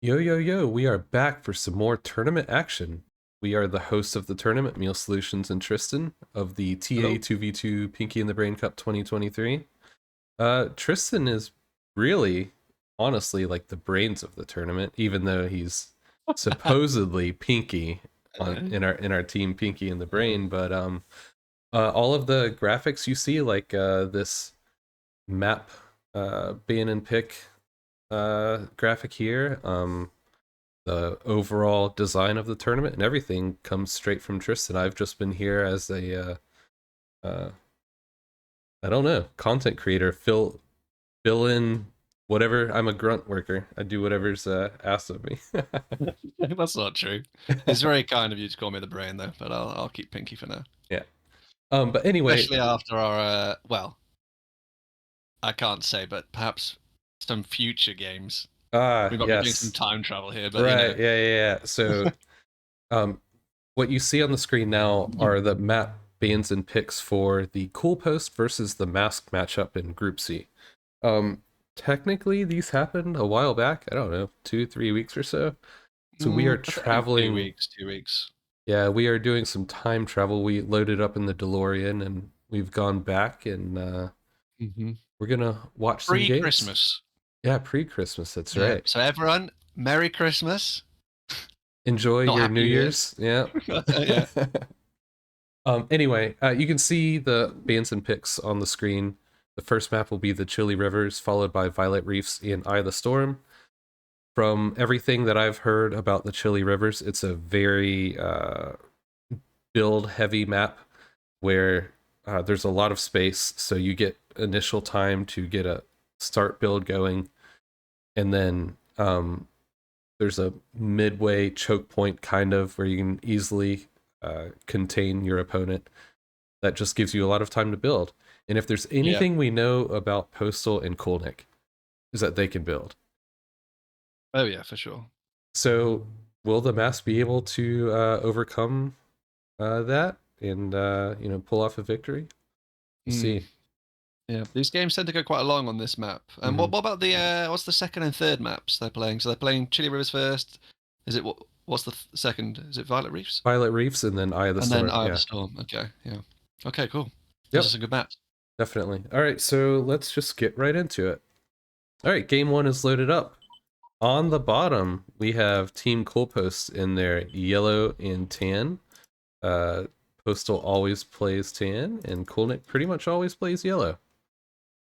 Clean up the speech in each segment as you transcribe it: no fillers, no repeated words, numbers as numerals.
Yo, yo, yo, we are back for some more tournament action. We are the hosts of the tournament, Meal Solutions and Tristan, of the TA Hello. 2v2 Pinky in the Brain Cup 2023. Tristan is really, honestly, like the brains of the tournament, even though he's supposedly Pinky in our team Pinky in the Brain. But all of the graphics you see, like this map ban and pick graphic here, the overall design of the tournament and everything comes straight from Tristan. I've just been here as a I don't know, content creator, fill in whatever. I'm a grunt worker. I do whatever's asked of me. That's not true. It's very kind of you to call me the brain, though. But I'll keep Pinky for now. Yeah. But anyway, Especially after our well, I can't say, but perhaps some future games. We might be doing some yes. time travel here, but Right. Yeah. So um what you see on the screen now are the map bans and picks for the CoolPost versus the Masked matchup in Group C. Um, Technically, these happened a while back. I don't know, 2-3 weeks or so. So we are I think traveling. 2 weeks. 2 weeks. Yeah, we are doing some time travel. We loaded up in the DeLorean and we've gone back and we're gonna watch some games. Pre-Christmas. Yeah, pre-Christmas. That's Yeah. right. So everyone, Merry Christmas. Enjoy Not your Happy New New Year's. Yeah. Yeah. Anyway, you can see the bans and picks on the screen. The first map will be the Chilly Rivers, followed by Violet Reefs and Eye of the Storm. From everything that I've heard about the Chilly Rivers, it's a very build-heavy map where there's a lot of space, so you get initial time to get a start build going, and then there's a midway choke point kind of where you can easily contain your opponent. That just gives you a lot of time to build. And if there's anything we know about Postal and Kulnik, is that they can build. Oh yeah, for sure. So will the Mass be able to overcome that and pull off a victory? We'll see. Yeah, these games tend to go quite long on this map. And what about the what's the second and third maps they're playing? So they're playing Chilly Rivers first. Is it what's the second? Is it Violet Reefs? Violet Reefs and then Eye of the And Storm. then Eye of the Storm. Okay, yeah. Okay, cool. Those Yep. are some good maps. Definitely. All right, so let's just get right into it. All right, game one is loaded up. On the bottom, we have Team CoolPost in their yellow and tan. Postal always plays tan, and Coolnik pretty much always plays yellow.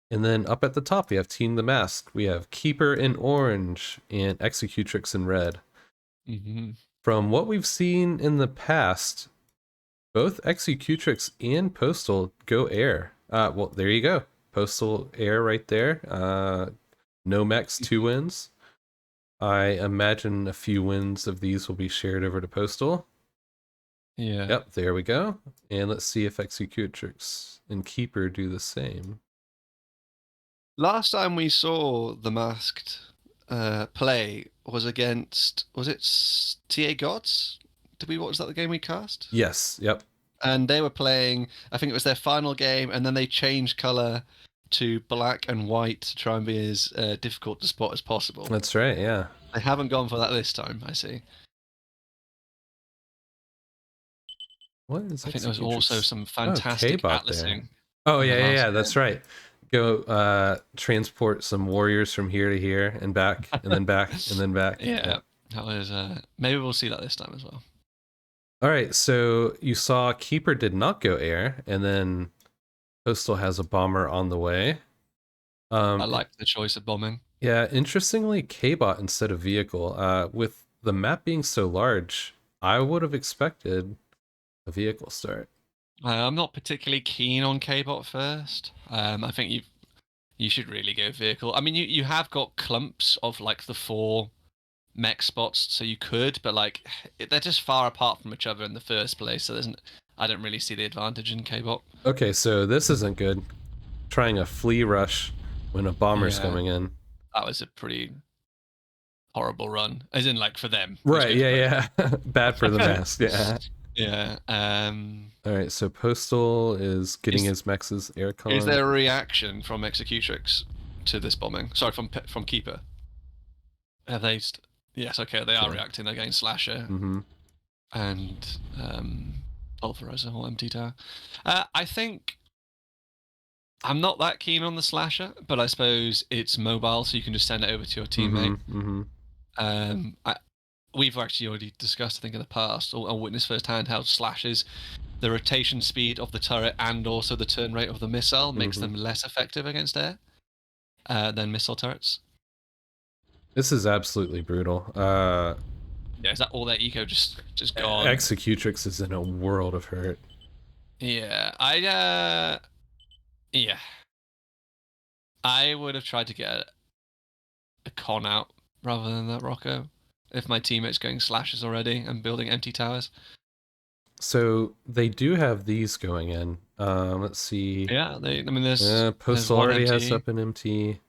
And then up at the top, we have Team The Masked. We have Keeper in orange and Executrix in red. From what we've seen in the past, both Executrix and Postal go air. Well, there you go. Postal air right there. Nomex 2 wins. I imagine a few wins of these will be shared over to Postal. Yeah. Yep, there we go. And let's see if Executrix and Keeper do the same. Last time we saw the Masked play was against, was it TA Gods? Did we watch that the game we cast? Yes, yep. And they were playing, I think it was their final game, and then they changed color to black and white to try and be as difficult to spot as possible. That's right, yeah. They haven't gone for that this time, I see. What is I think there was also some fantastic atlasing. Oh, yeah, that's right. Go transport some warriors from here to here and back, and then back, and then back. Yeah, that was, maybe we'll see that this time as well. All right, so you saw Keeper did not go air, and then Postal has a bomber on the way. I like the choice of bombing. Yeah, interestingly, K-Bot instead of vehicle. With the map being so large, I would have expected a vehicle start. I'm not particularly keen on K-Bot first. I think you should really go vehicle. I mean, you have got clumps of like the 4 mech spots, so you could, but like they're just far apart from each other in the first place. So I don't really see the advantage in K-Bot. Okay, so this isn't good. Trying a flea rush when a bomber's coming in. That was a pretty horrible run, as in like for them. Right? Yeah. Bad for the Mask. Yeah. Yeah. All right, so Postal is getting his mechs' aircon. Is there a reaction from Executrix to this bombing? Sorry, from Keeper. Have they? Yes, okay, they are Yeah. reacting. They're getting Slasher Mm-hmm. and Pulverizer or Empty Tower. I think I'm not that keen on the Slasher, but I suppose it's mobile, so you can just send it over to your teammate. Mm-hmm. Mm-hmm. We've actually already discussed, I think, in the past, or witnessed firsthand how Slashes, the rotation speed of the turret and also the turn rate of the missile makes Mm-hmm. them less effective against air than missile turrets. This is absolutely brutal. Yeah, is that all their eco just gone? Executrix is in a world of hurt. Yeah, yeah, I would have tried to get a con out rather than that Rocco if my teammate's going Slashes already and building empty towers. So they do have these going in. Let's see. Yeah, I mean, there's Postal one already has empty, up an MT.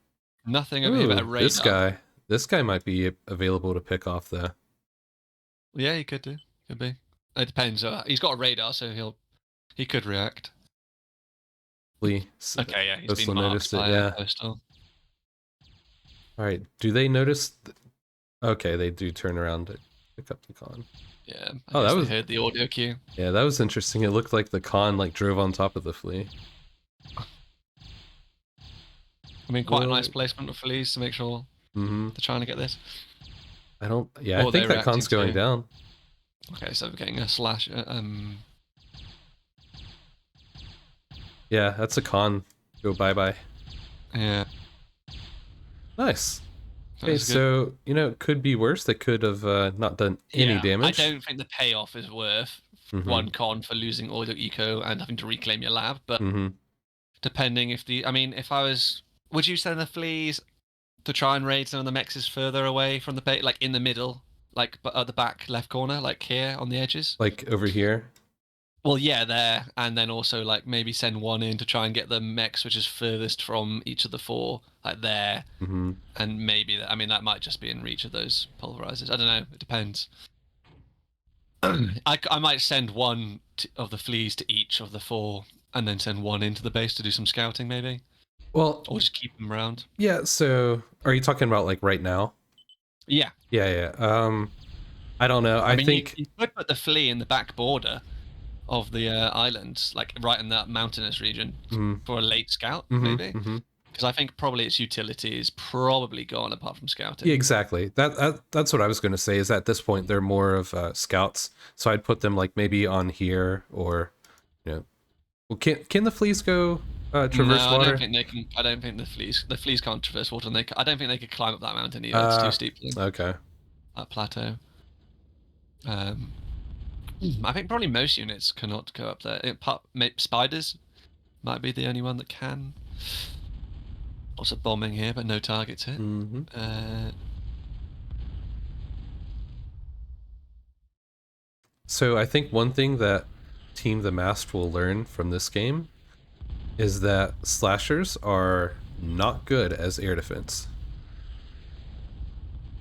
nothing over here but a Ooh, this radar. guy. This guy might be available to pick off the Yeah, he could do. Could be. It depends. He's got a radar, so he could react. Lee. Okay, yeah, he's been Postal marked noticed it. by a Yeah. postal. All right. Do they notice? Okay, they do turn around to pick up the con. Yeah, I Oh, that guess they was heard the audio cue. yeah, that was interesting. It looked like the con like drove on top of the flea. I mean, quite a Well, nice placement of fleas to make sure mm-hmm. they're trying to get this. I don't. Yeah, I Or think they're that reacting con's going to. down. Okay, so we're getting a slash. Yeah, that's a con. Go bye bye. Yeah, Nice. Okay, that's good. so it could be worse. They could have not done any Yeah, I damage. don't think the payoff is worth Mm-hmm. one con for losing all your eco and having to reclaim your lab, but Mm-hmm. depending if I mean, if I was, would you send the fleas to try and raid some of the mexes further away from the base, like in the middle, like at the back left corner, like here on the edges? Like over here. Well, yeah, there, and then also like maybe send one in to try and get the mex which is furthest from each of the four, like there, Mm-hmm. and maybe I mean that might just be in reach of those pulverizers. I don't know. It depends. I might send one of the fleas to each of the four, and then send one into the base to do some scouting, maybe, Well, or just keep them around. yeah. So, are you talking about like right now? Yeah, Yeah, yeah. I don't know. I I mean think you could put the flea in the back border of the island, like right in that mountainous region, mm, for a late scout, mm-hmm, maybe. mm-hmm. Because I think probably its utility is probably gone apart from scouting. Yeah, exactly. That's what I was going to say. Is at this point they're more of scouts, so I'd put them like maybe on here or, well, can the fleas go traverse No, I don't water? think they can. I don't think the fleas can't traverse water, and I don't think they could climb up that mountain either. It's too steep for them. Okay. That plateau. I think probably most units cannot go up there. Spiders might be the only one that can. Also bombing here, but no targets hit. Mm-hmm. So I think one thing that Team the Masked will learn from this game is that slashers are not good as air defense.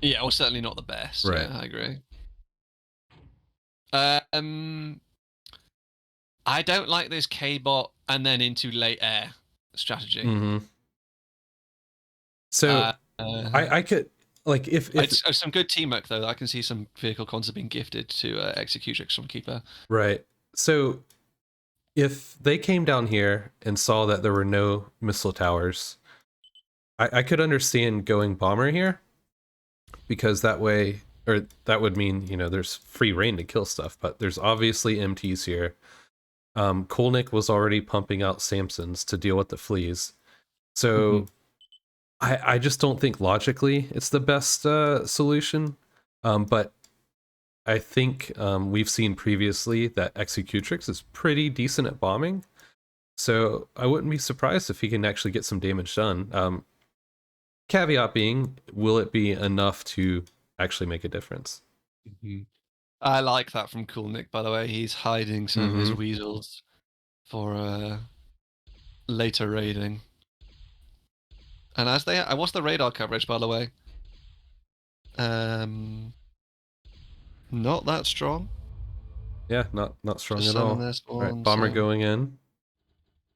Yeah, well, certainly not the best. Right. Yeah, I agree. I don't like this K-bot and then into late air strategy. Mm-hmm. So I could like if it's some good teamwork though. I can see some vehicle cons have been gifted to Executrix from Keeper. right. So if they came down here and saw that there were no missile towers, I could understand going bomber here, because that way, or that would mean there's free reign to kill stuff. But there's obviously MTs here. Kolnick was already pumping out Samsons to deal with the fleas, so I just don't think logically it's the best solution. But I think we've seen previously that Executrix is pretty decent at bombing, so I wouldn't be surprised if he can actually get some damage done. Caveat being, will it be enough to actually make a difference? I like that from Coolnick, by the way. He's hiding some of his weasels for later raiding. And what's the radar coverage, by the way? Not that strong. Yeah, not strong Just at all. this All right, one, bomber so. going in.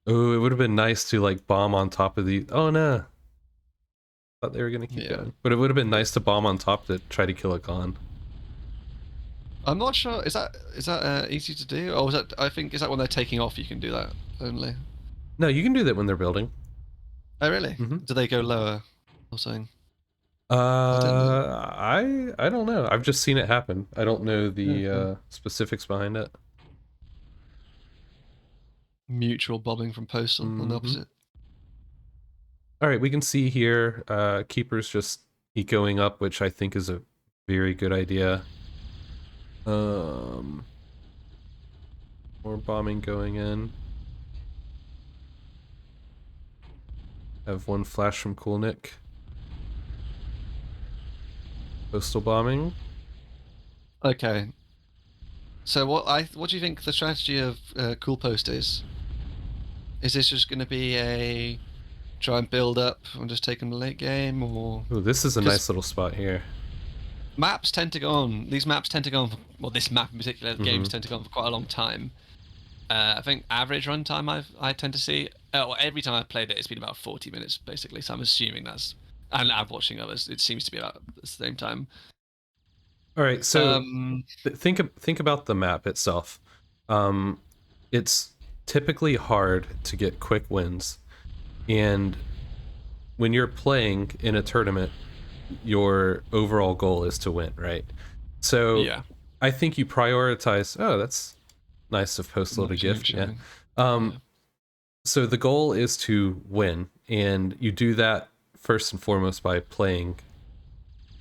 Oh, it would have been nice to like bomb on top of the. Oh no, Thought they were gonna keep Yeah. going, but it would have been nice to bomb on top to try to kill a con. I'm not sure. Is that easy to do, or is that? I think is that when they're taking off you can do that only. No, you can do that when they're building. Oh really? Mm-hmm. Do they go lower or something? I don't know. I don't know. I've just seen it happen. I don't know the Okay. specifics behind it. Mutual bombing from postal on the Mm-hmm. opposite. All right, we can see here keepers just ecoing up, which I think is a very good idea. More bombing going in. Have one flash from Coolnick. Postal bombing. Okay. So what do you think the strategy of CoolPost is? Is this just going to be a try and build up and just take them the late game, or Oh, this is a 'cause nice little spot here. maps tend to go on? These maps tend to go on. Well, this map in particular, the games tend to go on for quite a long time. I think average runtime I tend to see. Every time I've played it, it's been about 40 minutes basically. So I'm assuming that's. And I'm watching others. It seems to be about the same time. All right, so think about the map itself. It's typically hard to get quick wins, and when you're playing in a tournament, your overall goal is to win, right? So Yeah. I think you prioritize. Oh, that's nice of Postal to gift. Yeah. Yeah. So the goal is to win, and you do that first and foremost by playing,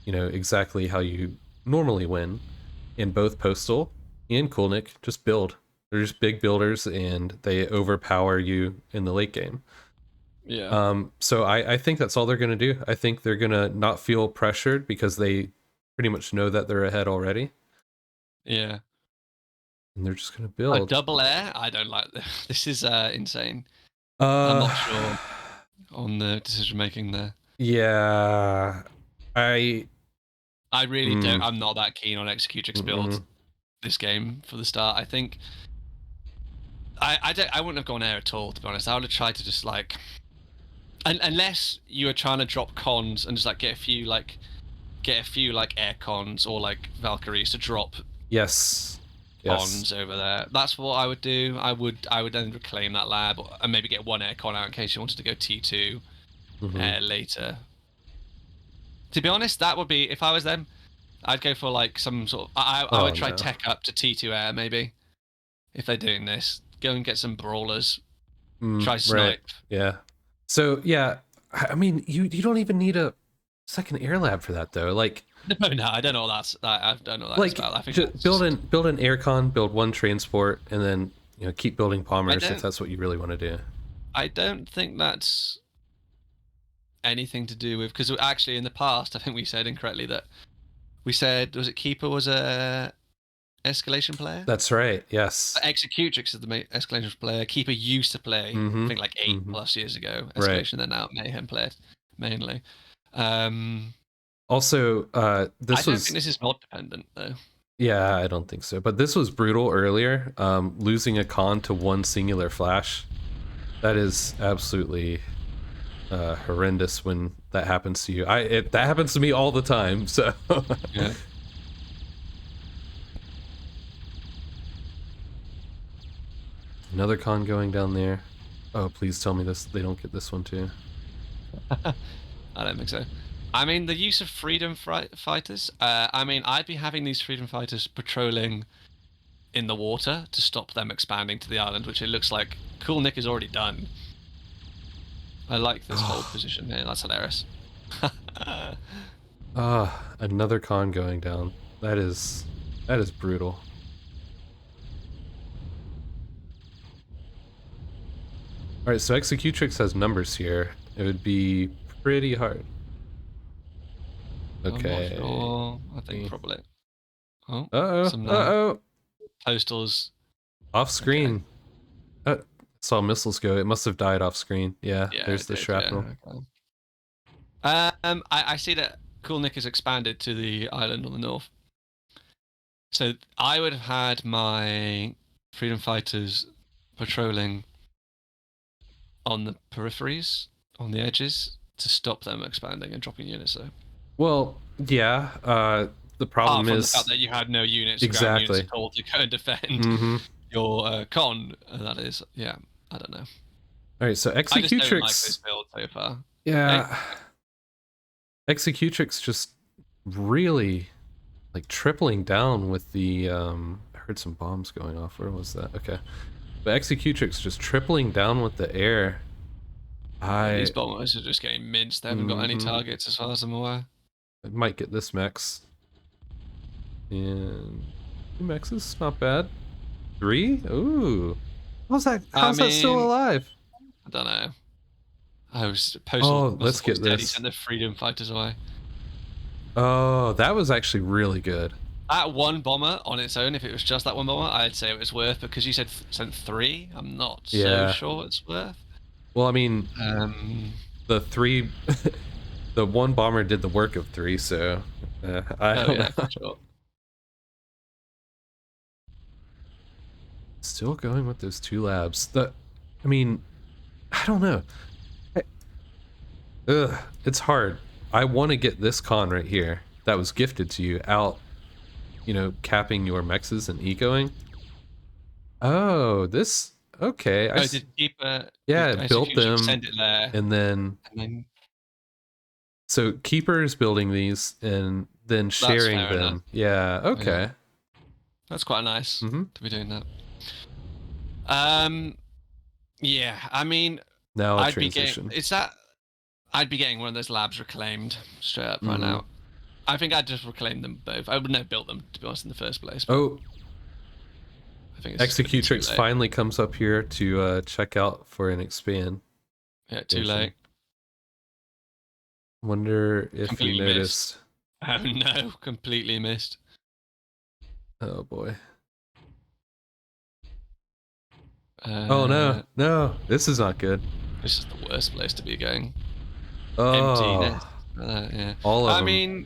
exactly how you normally win in both Postal and Coolnick. Just build. They're just big builders, and they overpower you in the late game. Yeah. So I think that's all they're going to do. I think they're going to not feel pressured because they pretty much know that they're ahead already. Yeah. And they're just going to A build. double air? I don't like this. This is insane. I'm Uh, not sure on the decision making there. yeah, I really don't. I'm not that keen on Executrix build this game for the start. I think I wouldn't have gone air at all, to be honest. I would have tried to just like, unless you were trying to drop cons and just like get a few like air cons or like Valkyries to drop yes. cons over there. That's what I would do. I would then reclaim that lab and maybe get one air con out in case you wanted to go T2 later. To be honest, that would be, if I was them, I'd go for like some sort of I would try tech up to T2 air maybe. If they're doing this, go and get some brawlers. Try snipe. Right. Yeah. So yeah, I mean, you don't even need a second air lab for that though. Like, no, I don't know what that's. I don't know what like, that's about. I think just build an aircon, build one transport, and then keep building bombers if that's what you really want to do. I don't think that's anything to do with, because actually in the past I think we said incorrectly that we said, was it Keeper was a escalation player? That's right. Yes. Executrix is the escalation player. Keeper used to play, I think like 8+ years ago. Escalation, then now Mayhem played mainly. Also, I don't think this is mod dependent though. Yeah, I don't think so. But this was brutal earlier. Losing a con to one singular flash, that is absolutely horrendous when that happens to you. That happens to me all the time. So yeah. Another con going down there. Oh, please tell me they don't get this one too. I don't think so. I mean, the use of freedom fighters. I mean, I'd be having these freedom fighters patrolling in the water to stop them expanding to the island, which it looks like Coolnick is already done. I like this whole position here. That's hilarious. Another con going down. That is brutal. All right, so Executrix has numbers here. It would be pretty hard. Okay. I'm not sure. I think probably. Oh. Uh-oh. Postals. Off screen. Okay. Saw missiles go. It must have died off screen. Yeah, there's the shrapnel. Yeah, okay. I see that Coolnick has expanded to the island on the north. So I would have had my freedom fighters patrolling on the peripheries, on the edges. to stop them expanding and dropping units. So Well, yeah. The apart problem from the fact is that you had no units, ground units exactly. at all to go and defend Mm-hmm. your con, that is, yeah, I don't know. All right, so I just don't like this Executrix. build so far. Hey, Yeah, Executrix just really like tripling down with the. I heard some bombs going off. Where was that? Okay, but Executrix just tripling down with the air. yeah, these I bombers are just getting minced. They haven't got any targets as far as I'm aware. might get this mechs. And 2 mechs is not bad. 3? Ooh. How's that? I How's that still mean, alive? I don't know. I was postal Oh, must let's have always get said he this. sent the freedom fighters away. Oh, that was actually really good. That one bomber on its own, if it was just that one bomber, I'd say it was worth. Because you said sent 3, I'm not so Yeah. sure it's worth. Well, I mean, Um, the 3, the 1 bomber did the work of 3, so I oh don't yeah, know. for sure. Still going with those 2 labs. I mean, I don't know. It's hard. I want to get this con right here that was gifted to you out, capping your mexes and ecoing. Oh, this okay. Oh, did Yeah, built Executrix them, send it there? and then And then so keepers building these and then that's sharing fair enough. them. Yeah, Yeah, okay. that's quite nice Mm-hmm. to be doing that. Um, yeah, I mean, Now a I'd be getting. transition. It's that I'd be getting one of those labs reclaimed straight up right Mm-hmm. now. I think I'd just reclaim them both. I wouldn't have built them to be honest in the first place. But Oh, I think it's just gonna be too Executrix late. finally comes up here to check out for an expand. Yeah, too late. Wonder if he Completely missed. noticed. Oh no, completely missed. Oh boy. Oh no, Uh, no, this is not good. this is the worst place to be going. Oh, Emptiness. Yeah. all of I them. mean,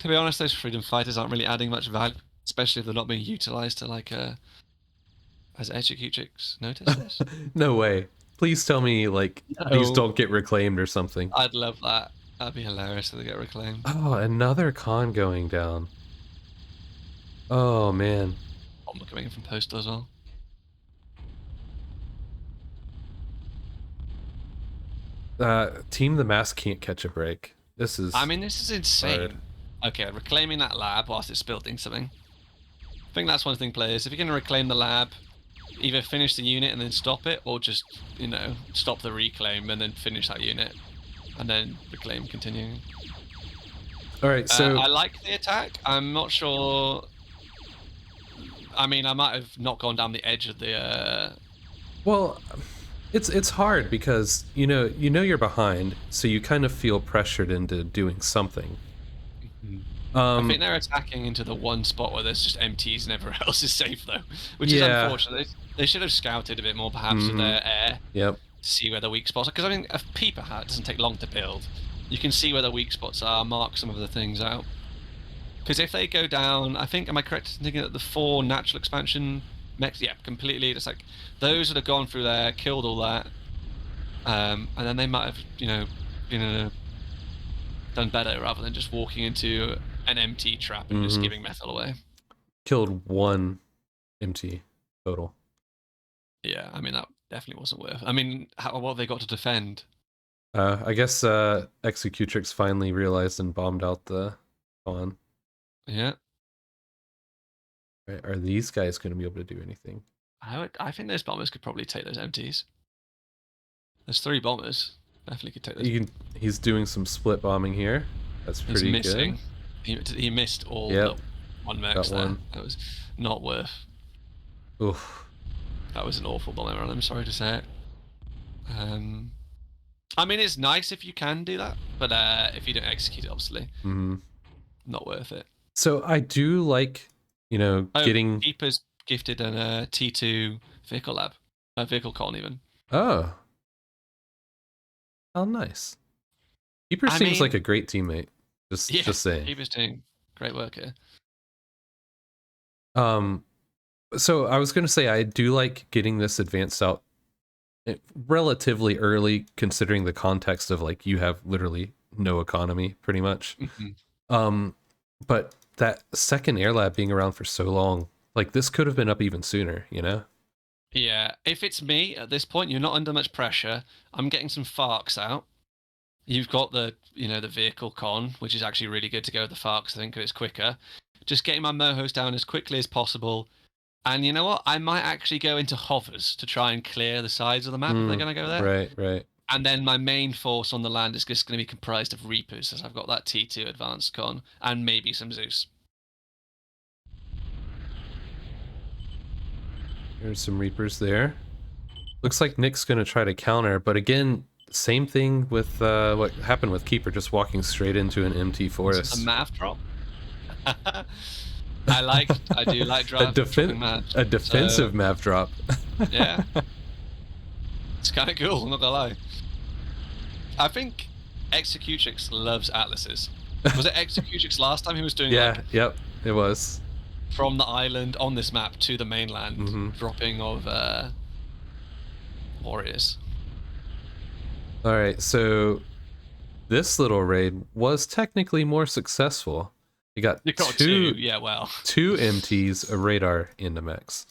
to be honest, those freedom fighters aren't really adding much value, especially if they're not being utilized to like Has Executrix noticed this? No way. Please tell me like these No. don't get reclaimed or something. I'd love that. That'd be hilarious if they get reclaimed. Oh, another con going down. Oh man. Bomber coming in from Postal as well. Team the Mask can't catch a break. This is I mean, this is insane. hard. Okay, reclaiming that lab whilst it's building something. I think that's one thing, players. If you're going to reclaim the lab, either finish the unit and then stop it, or just, stop the reclaim and then finish that unit. And then reclaim continuing. All right, so I like the attack. I'm not sure. I mean, I might have not gone down the edge of the. well, it's hard because you're behind, so you kind of feel pressured into doing something. I think they're attacking into the one spot where there's just MTs and everywhere else is safe, though, which is Yeah. unfortunate. They should have scouted a bit more, perhaps, with their air Yep. to see where the weak spots are. Because, I mean, a peeper hat doesn't take long to build. You can see where the weak spots are, mark some of the things out. Because if they go down, I think, am I correct in thinking that the 4 natural expansion mechs, yeah, completely, just like, those that have gone through there, killed all that, and then they might have, done better rather than just walking into an empty trap and just giving metal away. Killed 1 MT total. Yeah, I mean, that definitely wasn't worth. I mean, what have they got to defend? I guess Executrix finally realized and bombed out the con. Yeah. Right, are these guys going to be able to do anything? I think those bombers could probably take those MTs. There's 3 bombers. Definitely could take those. He's doing some split bombing here. That's pretty He's missing. good. He missed all Yep. the 1 max there. One. That was not worth. Oof. That was an awful bomber, and I'm sorry to say it. I mean, it's nice if you can do that, but if you don't execute it, obviously, not worth it. So I do like, getting. Keeper's gifted a T2 vehicle lab, a vehicle con even. Oh. How nice. Keeper seems like a great teammate. Just saying. Keeper's doing great work here. So I was gonna say I do like getting this advanced out relatively early considering the context of like you have literally no economy pretty much. Um, but that second air lab being around for so long, like this could have been up even sooner, you know? Yeah, if it's me at this point, you're not under much pressure. I'm getting some FFARCs out. You've got the, the vehicle con, which is actually really good to go with the FFARCs, I think, 'cause it's quicker. Just getting my mohos down as quickly as possible. And you know what? I might actually go into hovers to try and clear the sides of the map if they're going to go there. Right, right. And then my main force on the land is just going to be comprised of Reapers, as I've got that T2 advanced con, and maybe some Zeus. There's some Reapers there. Looks like Nick's going to try to counter, but again, same thing with what happened with Keeper, just walking straight into an empty forest. A math drop? I do like a defensive map drop. Yeah. It's kind of cool, I'm not gonna lie. I think Executrix loves atlases. Was it Executrix last time he was doing yep, it was. From the island on this map to the mainland, dropping of warriors. Alright, so this little raid was technically more successful. You got two MTs, a radar, and a mechs.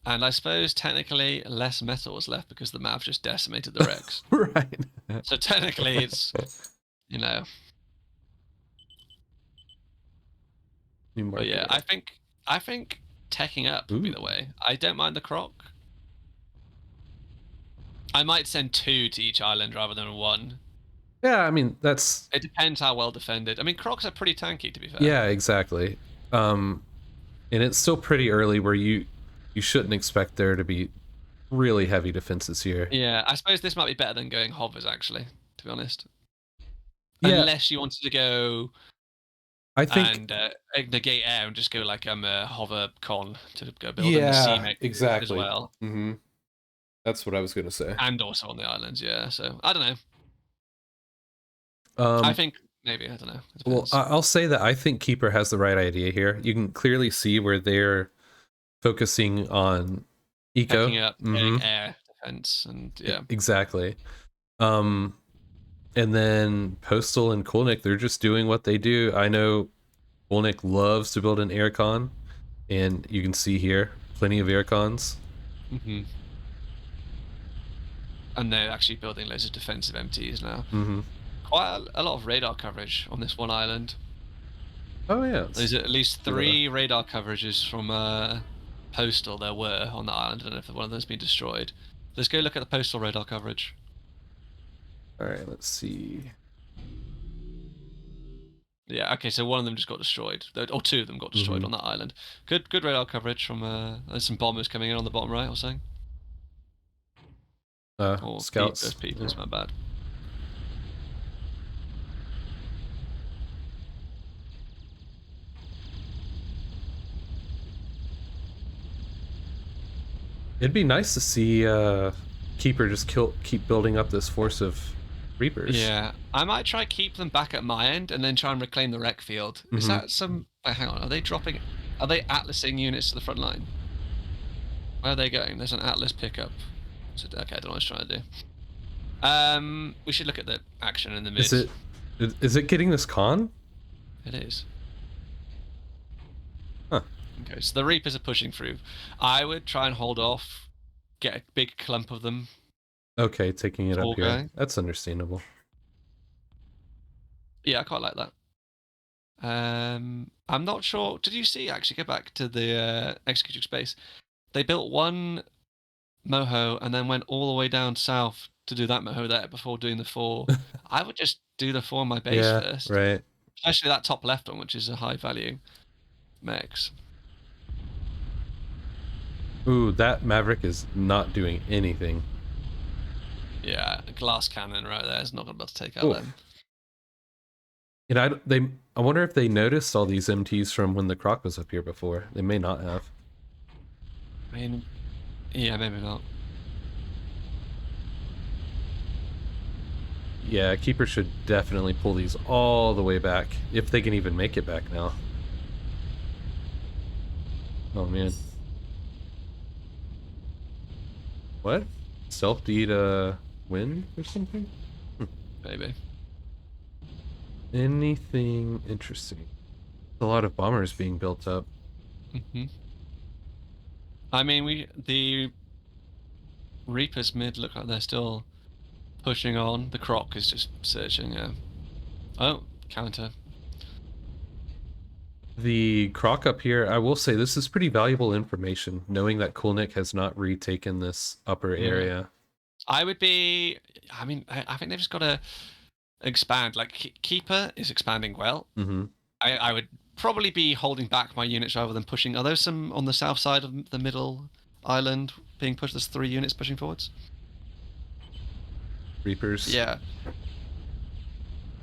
And I suppose technically less metal was left because the map just decimated the wrecks. Right. So technically it's, But yeah, I think teching up would be the way. I don't mind the croc. I might send 2 to each island rather than 1. Yeah, I mean, it depends how well defended. I mean, crocs are pretty tanky, to be fair. Yeah, exactly. And it's still pretty early where you shouldn't expect there to be really heavy defenses here. Yeah, I suppose this might be better than going hovers, actually, to be honest. Yeah. Unless you wanted to go and negate air and just go like a hover con to go build in the sea mech exactly. as well. That's what I was going to say. And also on the islands, yeah. So, I don't know. I think maybe, I don't know. Well, I'll say that I think Keeper has the right idea here. You can clearly see where they're focusing on eco. Picking up air defense and Exactly. And then Postal and Coolnick, they're just doing what they do. I know Coolnick loves to build an aircon, and you can see here plenty of aircons. And they're actually building loads of defensive MTs now. Quite a lot of radar coverage on this one island. Oh yeah. There's at least 3 radar coverages from Postal there were on the island. I don't know if one of them's been destroyed. Let's go look at the Postal radar coverage. Alright, let's see. Yeah, okay, so one of them just got destroyed. Or 2 of them got destroyed on that island. Good radar coverage from there's some bombers coming in on the bottom right or something. Or scouts. Peepers, my bad. It'd be nice to see Keeper just keep building up this force of Reapers. Yeah, I might try keep them back at my end and then try and reclaim the wreck field. Is that some... hang on, are they atlasing units to the front line? Where are they going? There's an atlas pickup. So, okay, I don't know what I was trying to do. We should look at the action in the mid. Is it getting this con? It is. Huh. Okay, so the Reapers are pushing through. I would try and hold off, get a big clump of them. Okay, taking it up here. That's understandable. Yeah, I quite like that. I'm not sure. Did you see, actually, go back to the Executrix base? They built one moho and then went all the way down south to do that moho there before doing the 4. I would just do the 4 on my base first. Right. Especially that top left one, which is a high value mechs. Ooh, that Maverick is not doing anything. Yeah, a glass cannon right there is not going to be able to take out them. And I wonder if they noticed all these MTs from when the Croc was up here before. They may not have. I mean, yeah, maybe not. Yeah, Keeper should definitely pull these all the way back, if they can even make it back now. Oh man. What? Stealth to eat a wind or something? Maybe. Anything interesting? A lot of bombers being built up. I mean, the Reapers mid look like they're still pushing on. The Croc is just searching. Yeah. Oh, counter. The Croc up here, I will say this is pretty valuable information, knowing that Coolnick has not retaken this upper area. I would be. I mean, I think they've just got to expand. Like Keeper is expanding well. Mm-hmm. I would probably be holding back my units rather than pushing. Are there some on the south side of the middle island being pushed? There's 3 units pushing forwards. Reapers. Yeah.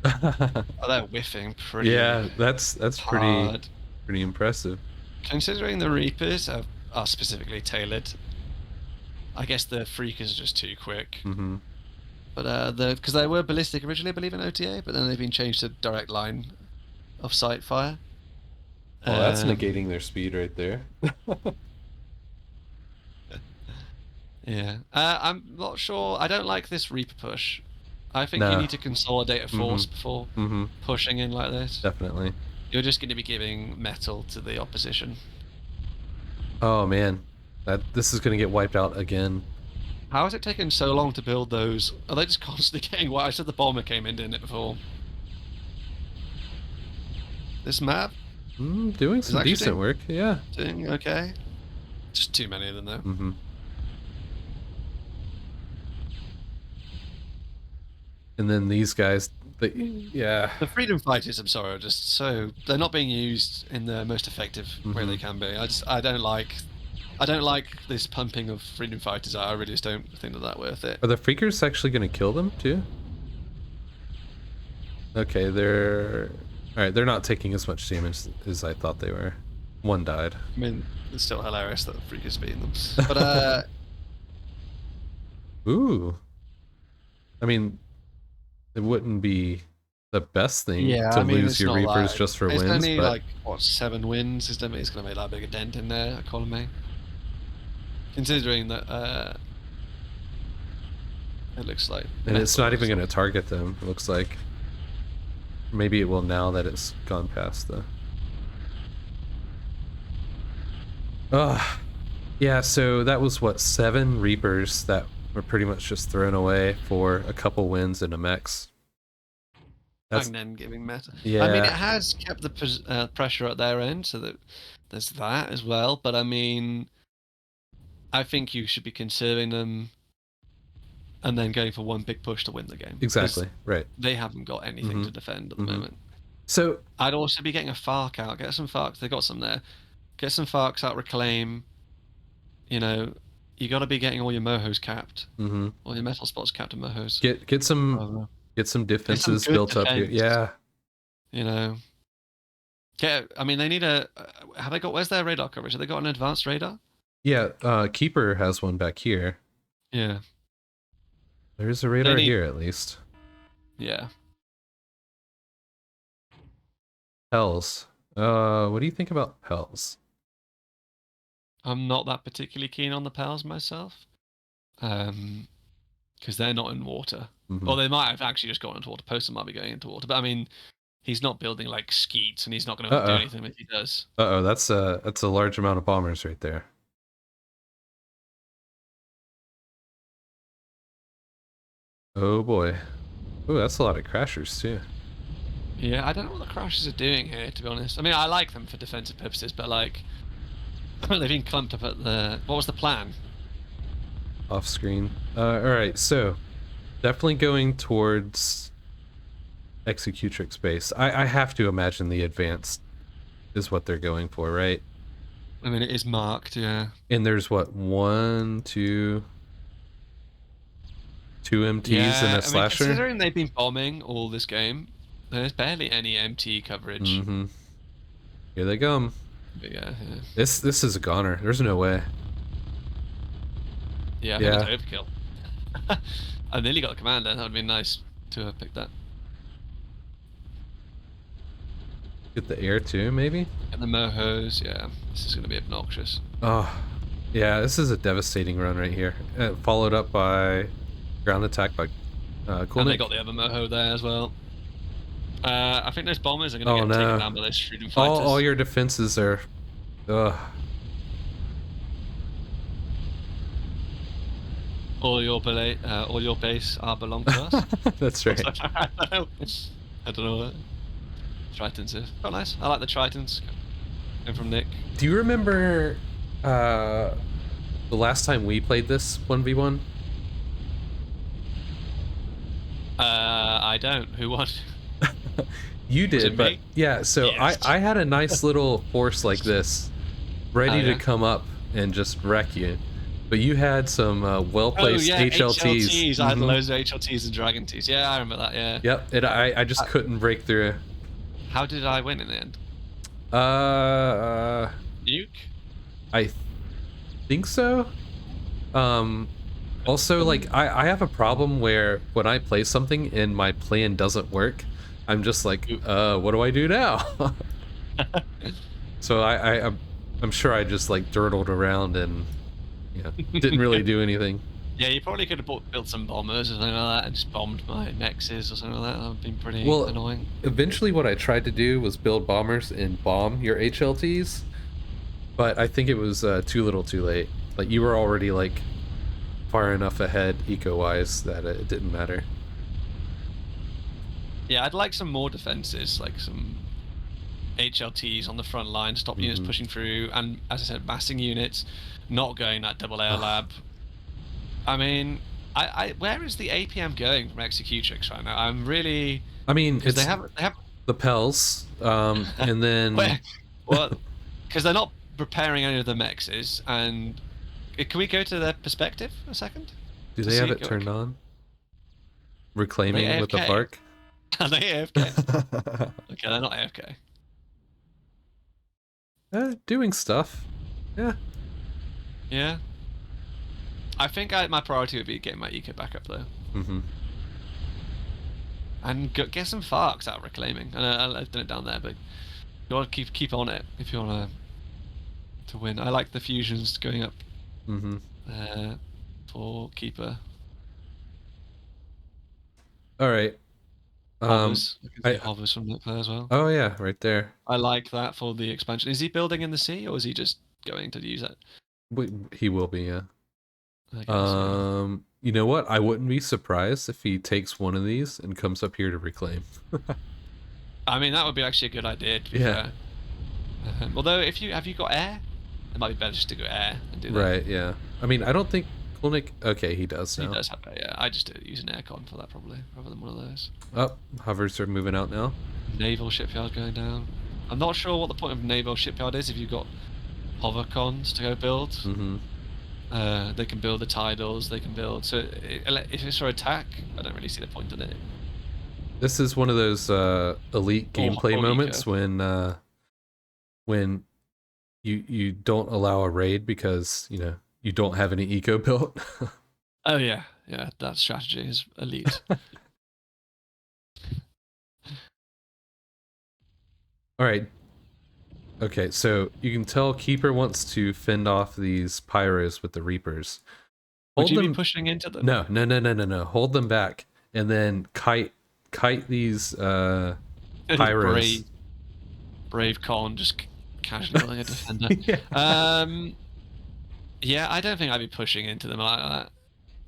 Oh, they're whiffing pretty. Yeah, that's hard. pretty impressive. Considering the Reapers are specifically tailored, I guess the Freakers are just too quick. Mm-hmm. But because they were ballistic originally, I believe, in OTA, but then they've been changed to direct line of sight fire. Well, that's negating their speed right there. Yeah. I'm not sure. I don't like this Reaper push. I think you need to consolidate a force before pushing in like this. Definitely. You're just going to be giving metal to the opposition. Oh man, this is going to get wiped out again. How has it taken so long to build those? Are they just constantly getting wiped? I said the bomber came in, didn't it, before? This map? Doing some decent work, yeah. Doing okay. Just too many of them, though. And then these guys, yeah. The freedom fighters, I'm sorry, are just so they're not being used in the most effective way they can be. I don't like this pumping of freedom fighters. I really just don't think that worth it. Are the freakers actually going to kill them too? Okay, they're not taking as much damage as I thought they were. One died. I mean, it's still hilarious that the freakers beating them. But ooh. I mean, it wouldn't be the best thing to lose your Reapers just for wins. It's only but... like, what, 7 wins? It's going to make that big a dent in their economy. Considering that it looks like... And it's not even going to target them, it looks like. Maybe it will now that it's gone past the... yeah, so that was, what, 7 Reapers that were pretty much just thrown away for a couple wins and a mechs. And then giving meta. Yeah. I mean, it has kept the pressure at their end, so that there's that as well. But I mean, I think you should be conserving them and then going for one big push to win the game. Exactly, right. They haven't got anything to defend at the moment. So I'd also be getting a Fark out. Get some Farks. They got some there. Get some Farks out. Reclaim. You know, you got to be getting all your mohos capped. All your metal spots capped and mohos. Get some defenses built up here. Yeah. You know. I mean, they need a. Have they got? Where's their radar coverage? Have they got an advanced radar? Yeah. Keeper has one back here. Yeah. There's a radar here at least. Yeah. Hells. What do you think about Pels? I'm not that particularly keen on the Pels myself. Because they're not in water. Or they might have actually just gone into water. Postal might be going into water. But I mean, he's not building like skeets and he's not going to do anything if he does. That's a large amount of bombers right there. Oh boy. Oh, that's a lot of crashers too. Yeah, I don't know what the crashers are doing here, to be honest. I mean, I like them for defensive purposes, but like, they've been clumped up at the... What was the plan? Off screen. Alright, so definitely going towards Executrix base. I have to imagine the advanced is what they're going for, right? I mean, it is marked, yeah. And there's what, 1, 2... 2 MTs and a slasher? Considering they've been bombing all this game, there's barely any MT coverage. Here they come. But yeah. This is a goner. There's no way. Yeah, I think it's overkill. I nearly got the commander. That would have been nice to have picked that. Get the air too, maybe? And the mohos, yeah. This is going to be obnoxious. Oh, Yeah, this is a devastating run right here. Followed up by ground attack by And they Coolnick. got the other moho there as well. I think those bombers are going to Oh get taken no. down by those freedom All fighters. your defenses are... Ugh. All your base are belong to us. That's right. I don't know what Tritons is. Oh, nice. I like the Tritons. Came from Nick. Do you remember the last time we played this 1v1? I don't. Who won? You did, but me? yeah, so Yes. I had a nice little force like this ready Oh, to yeah? come up and just wreck you. But you had some well-placed Oh, yeah, HLTs. I had Mhm. loads of HLTs and Dragon T's. Yeah, I remember that, yeah. Yep, I just couldn't break through. How did I win in the end? Nuke? I think so. Also, like, I have a problem where when I play something and my plan doesn't work, I'm just like, what do I do now? So I'm sure I just like dirtled around and didn't really do anything. Yeah, you probably could have built some bombers or something like that and just bombed my mexes or something like that. That would have been pretty annoying. Eventually what I tried to do was build bombers and bomb your HLTs, but I think it was too little too late. Like, you were already like far enough ahead eco-wise that it didn't matter. Yeah, I'd like some more defenses, like some HLTs on the front line, stop units pushing through, and as I said, massing units, not going that double air lab. I mean, where is the APM going from Executrix right now? I'm really... I mean, it's they have the Pels, and then... Where? Well, because they're not preparing any of the mexes, and... Can we go to their perspective a second? Do they have it turned on? Reclaiming with the bark? Are they AFK? Okay, they're not AFK. Doing stuff. Yeah. Yeah. I think my priority would be getting my eco back up though. And get some farks out of reclaiming. I've done it down there, but you want to keep on it if you want to win. I like the fusions going up for keeper. All right. Hovers. I can see hovers from Nick there as well. Oh yeah, right there. I like that for the expansion. Is he building in the sea or is he just going to use it? He will be, yeah. I guess, you know what? I wouldn't be surprised if he takes one of these and comes up here to reclaim. I mean, that would be actually a good idea, to be fair. Although, have you got air? It might be better just to go air and do that. Right, yeah. I mean, I don't think Coolnick... Okay, he does now. He does have air, yeah. I just use an aircon for that, probably, rather than one of those. Oh, hovers are moving out now. Naval shipyard going down. I'm not sure what the point of naval shipyard is if you've got hovercons to go build. They can build the tidals, they can build... So, if it's for attack, I don't really see the point in it. This is one of those elite gameplay moments when you don't allow a raid because, you don't have any eco built. Oh yeah, that strategy is elite. All right. Okay, so you can tell Keeper wants to fend off these pyros with the Reapers. Would you be pushing into them? No. Hold them back, and then kite these pyros. Brave con just casually like a defender. Yeah, I don't think I'd be pushing into them like that.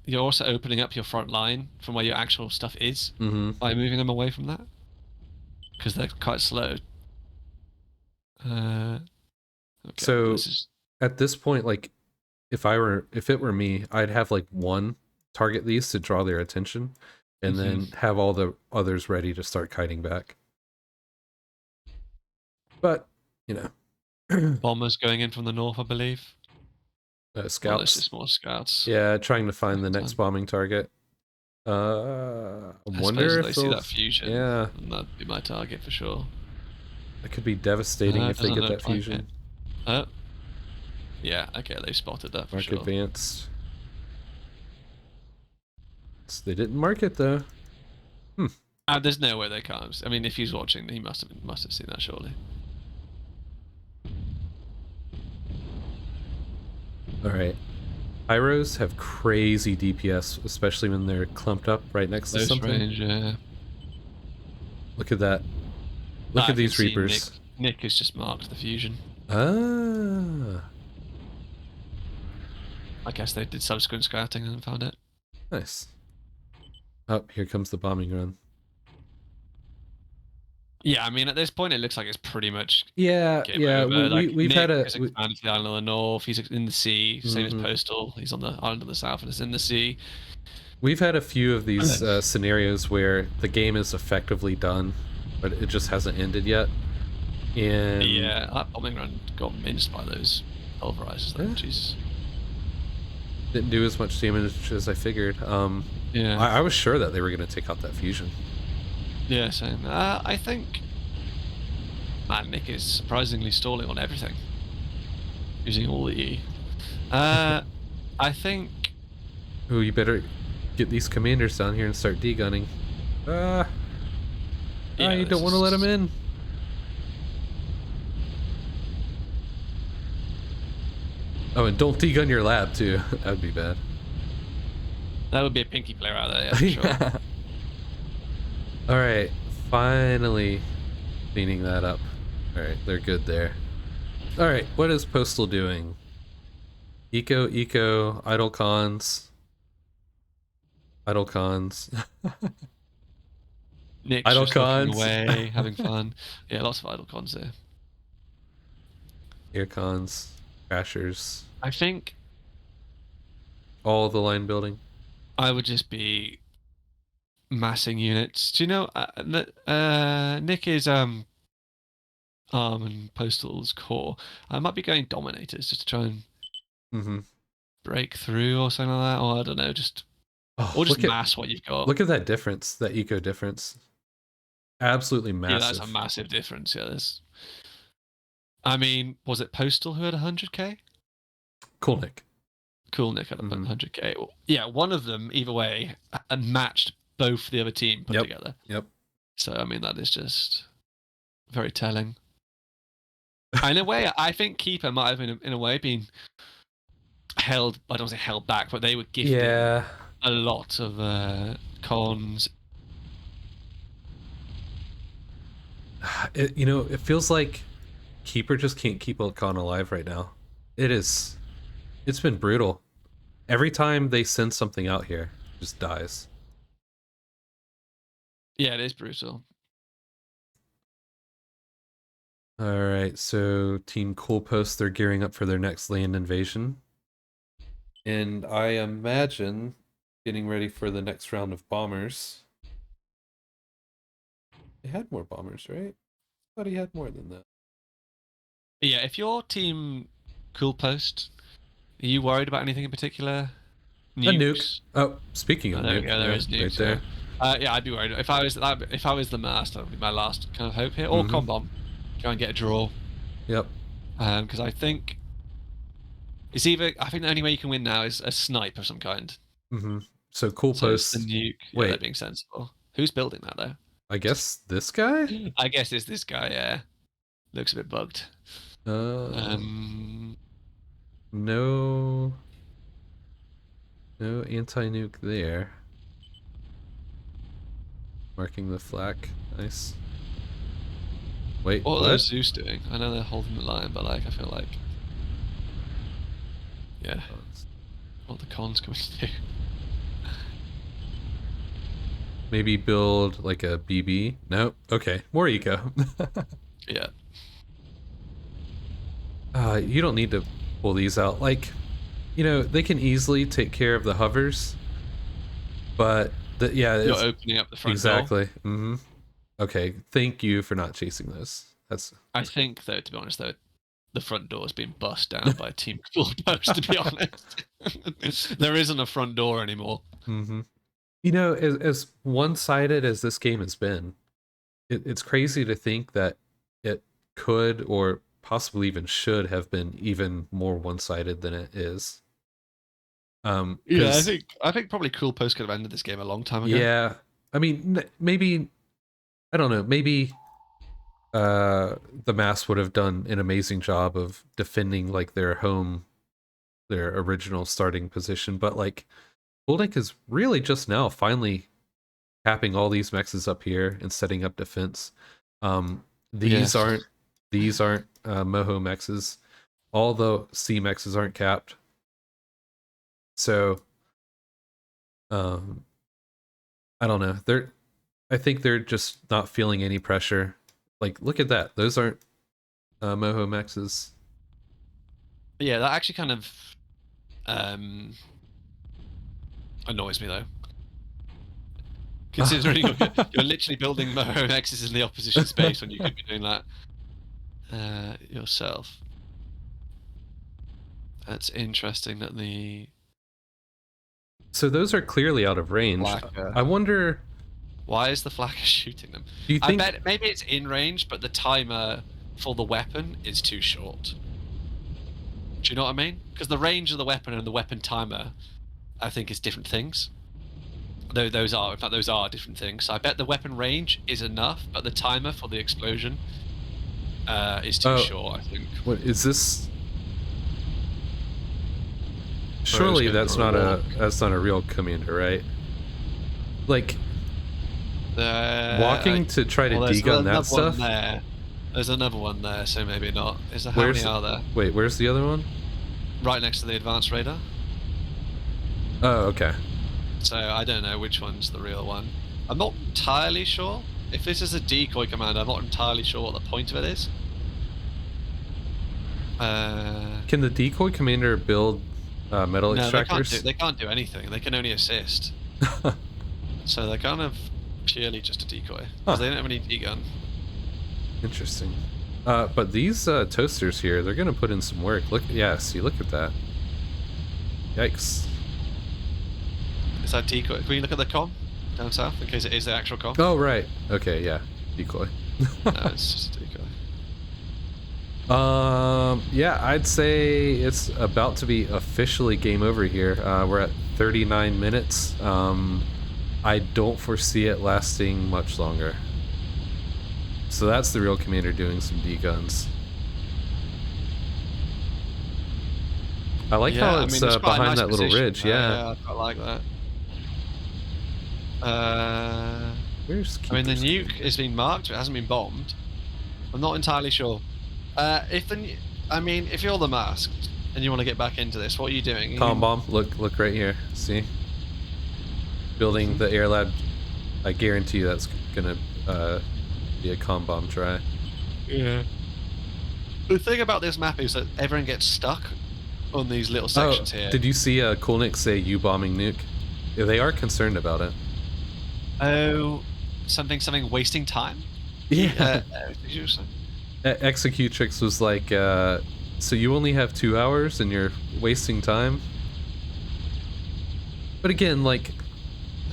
You're also opening up your front line from where your actual stuff is by moving them away from that, because they're quite slow. Okay, so at this point, like, if it were me, I'd have like one target these to draw their attention, and then have all the others ready to start kiting back. But bombers going in from the north, I believe. Scouts. Well, there's just more scouts. Yeah, trying to find the next bombing target. I wonder if they see that fusion. Yeah, that'd be my target for sure. It could be devastating if they get that fusion. Yeah, okay, they spotted that for Mark sure. advanced. They didn't mark it though. There's no way they can't. I mean, if he's watching, he must have seen that surely. All right. Pyros have crazy DPS, especially when they're clumped up right next to Close something. range, yeah. Look at that. Look I at can these see Reapers. Nick has just marked the fusion. Ah, I guess they did subsequent scouting and found it. nice. Oh, here comes the bombing run. Yeah, I mean, at this point, it looks like it's pretty much Yeah, game yeah. over. Like, We've had Nick a. has expanded to the island of the north. He's in the sea, same as Mhm. Postal. He's on the island of the south and it's in the sea. We've had a few of these scenarios where the game is effectively done, but it just hasn't ended yet. And Yeah, that bombing run got minced by those pulverizers, though. yeah, Jesus. didn't do as much damage as I figured. Yeah. I was sure that they were going to take out that fusion. Yeah, same. I think. Man, Nick is surprisingly stalling on everything. Using all the E. I think. Oh, you better get these commanders down here and start degunning. Yeah, You don't want to let them in. Oh, and don't degun your lab too. That would be bad. That would be a pinky player out there, yeah, for sure. Yeah. All right, finally cleaning that up. All right, they're good there. All right, what is Postal doing? Eco, idle cons. Idle cons. Nick's Idle just looking cons. away, having fun. Yeah, lots of idle cons there. Air cons. Crashers. I think All the line building. I would just be massing units. Do you know Nick is Arm and Postal's core. I might be going Dominators just to try and Mm-hmm. break through or something like that. Or I don't know, Oh, or just mass what you've got. look at that difference, that eco difference. Absolutely Yeah, that's massive. a massive difference. Yeah, I mean, was it Postal who had 100k? Cool, Nick. Cool, Nick had 100k. Yeah, one of them either way and matched both the other team put together. Yep. So I mean, that is just very telling. In a way, I think Keeper might have, in a way, been held. I don't want to say held back, but they were gifting a lot of cons. It feels like Keeper just can't keep a con alive right now. It's been brutal. Every time they send something out here, it just dies. Yeah, it is brutal. All right, so Team CoolPost, they're gearing up for their next land invasion. And I imagine getting ready for the next round of bombers. They had more bombers, right? I thought he had more than that. Yeah, if your team CoolPost, are you worried about anything in particular? Nukes. A nuke. Oh, speaking of nuke, there is nukes, right there. Yeah, I'd be worried. If I was the Masked, that would be my last kind of hope here. Or con bomb, try and get a draw. Yep. Because I think it's either. I think the only way you can win now is a snipe of some kind. So CoolPost. So the nuke. Wait, they're being sensible. Who's building that though? I guess this guy. I guess it's this guy. Yeah, looks a bit bugged. No anti-nuke there. Marking the flak. Nice. Wait, what are Zeus doing? I know they're holding the line, but like I feel like, yeah, what the cons coming to do? Maybe build like a BB. No, okay, more eco. Yeah. You don't need to pull these out. Like, they can easily take care of the hovers, but you're opening up the front door. Exactly. Okay, thank you for not chasing those. I think, though, to be honest, though, the front door has been bust down by Team CoolPost, to be honest. There isn't a front door anymore. As one-sided as this game has been, it's crazy to think that it could or possibly even should have been even more one-sided than it is. Yeah, I think probably CoolPost could have ended this game a long time ago. Yeah, I mean, maybe, I don't know, maybe the Masked would have done an amazing job of defending like their home their original starting position, but like Coolnick is really just now finally capping all these mexes up here and setting up defense. These Yeah. aren't Moho mexes. All the C mexes aren't capped. So I don't know. I think they're just not feeling any pressure. Like, look at that. Those aren't Moho mexes. Yeah, that actually kind of annoys me though. Considering you're literally building Moho X's in the opposition space when you could be doing that yourself. That's interesting that the So those are clearly out of range. Flacker. I wonder. Why is the Flacker shooting them? Do you think? I bet maybe it's in range, but the timer for the weapon is too short. Do you know what I mean? Because the range of the weapon and the weapon timer, I think, is different things. Though those are, in fact, those are different things. So I bet the weapon range is enough, but the timer for the explosion is too short, I think. What is this? Surely that's not a real commander, right? Like walking to try to degun that stuff. There's another one there, so maybe not. How many are there? Wait, where's the other one? Right next to the advanced radar. Oh, okay. So I don't know which one's the real one. I'm not entirely sure. If this is a decoy command, I'm not entirely sure what the point of it is. Can the decoy commander build metal extractors? They can't do anything. They can only assist. So they're kind of purely just a decoy because they don't have any degun. Interesting. But these toasters here, they're gonna put in some work. Look, yeah, see, look at that. Yikes. Is that decoy? Can we look at the com down south in case it is the actual com? Oh, right. Okay, yeah. Decoy. No, it's just a decoy. Yeah, I'd say it's about to be officially game over here. We're at 39 minutes. I don't foresee it lasting much longer. So that's the real commander doing some D-guns. I like how it's behind that little ridge, yeah. I quite like that. Where's I mean, the nuke is being marked, but it hasn't been bombed. I'm not entirely sure. If you're the Masked and you want to get back into this, what are you doing? Comm bomb. Look right here. See? Building the air lab. I guarantee you that's gonna be a comm bomb try. Yeah. The thing about this map is that everyone gets stuck on these little sections here. Did you see Coolnick say U-bombing nuke? Yeah, they are concerned about it. Oh, something wasting time? Yeah. Executrix was like, so you only have 2 hours and you're wasting time? But again, like...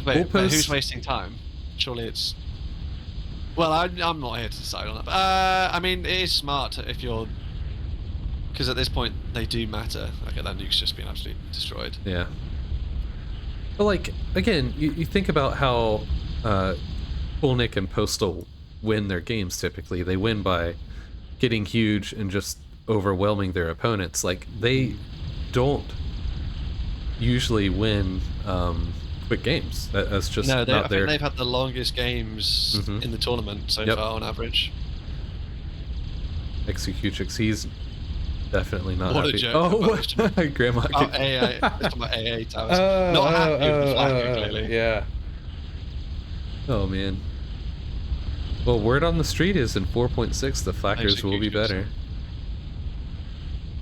Wait, who's wasting time? Surely it's... Well, I'm not here to decide on that. But, I mean, it is smart if you're... Because at this point, they do matter. Okay, that nuke's just been absolutely destroyed. Yeah. But like, again, you think about how Coolnick and Postal win their games typically. They win by getting huge and just overwhelming their opponents. Like, they don't usually win quick games. That's just I think they've had the longest games in the tournament so far on average. Executrix, he's definitely not what happy. A joke. Oh, Grandma. Oh, AA. It's my AA towers. Not happy with the Flacker, clearly. Yeah. Oh, man. Well, word on the street is in 4.6 the Flackers will be better.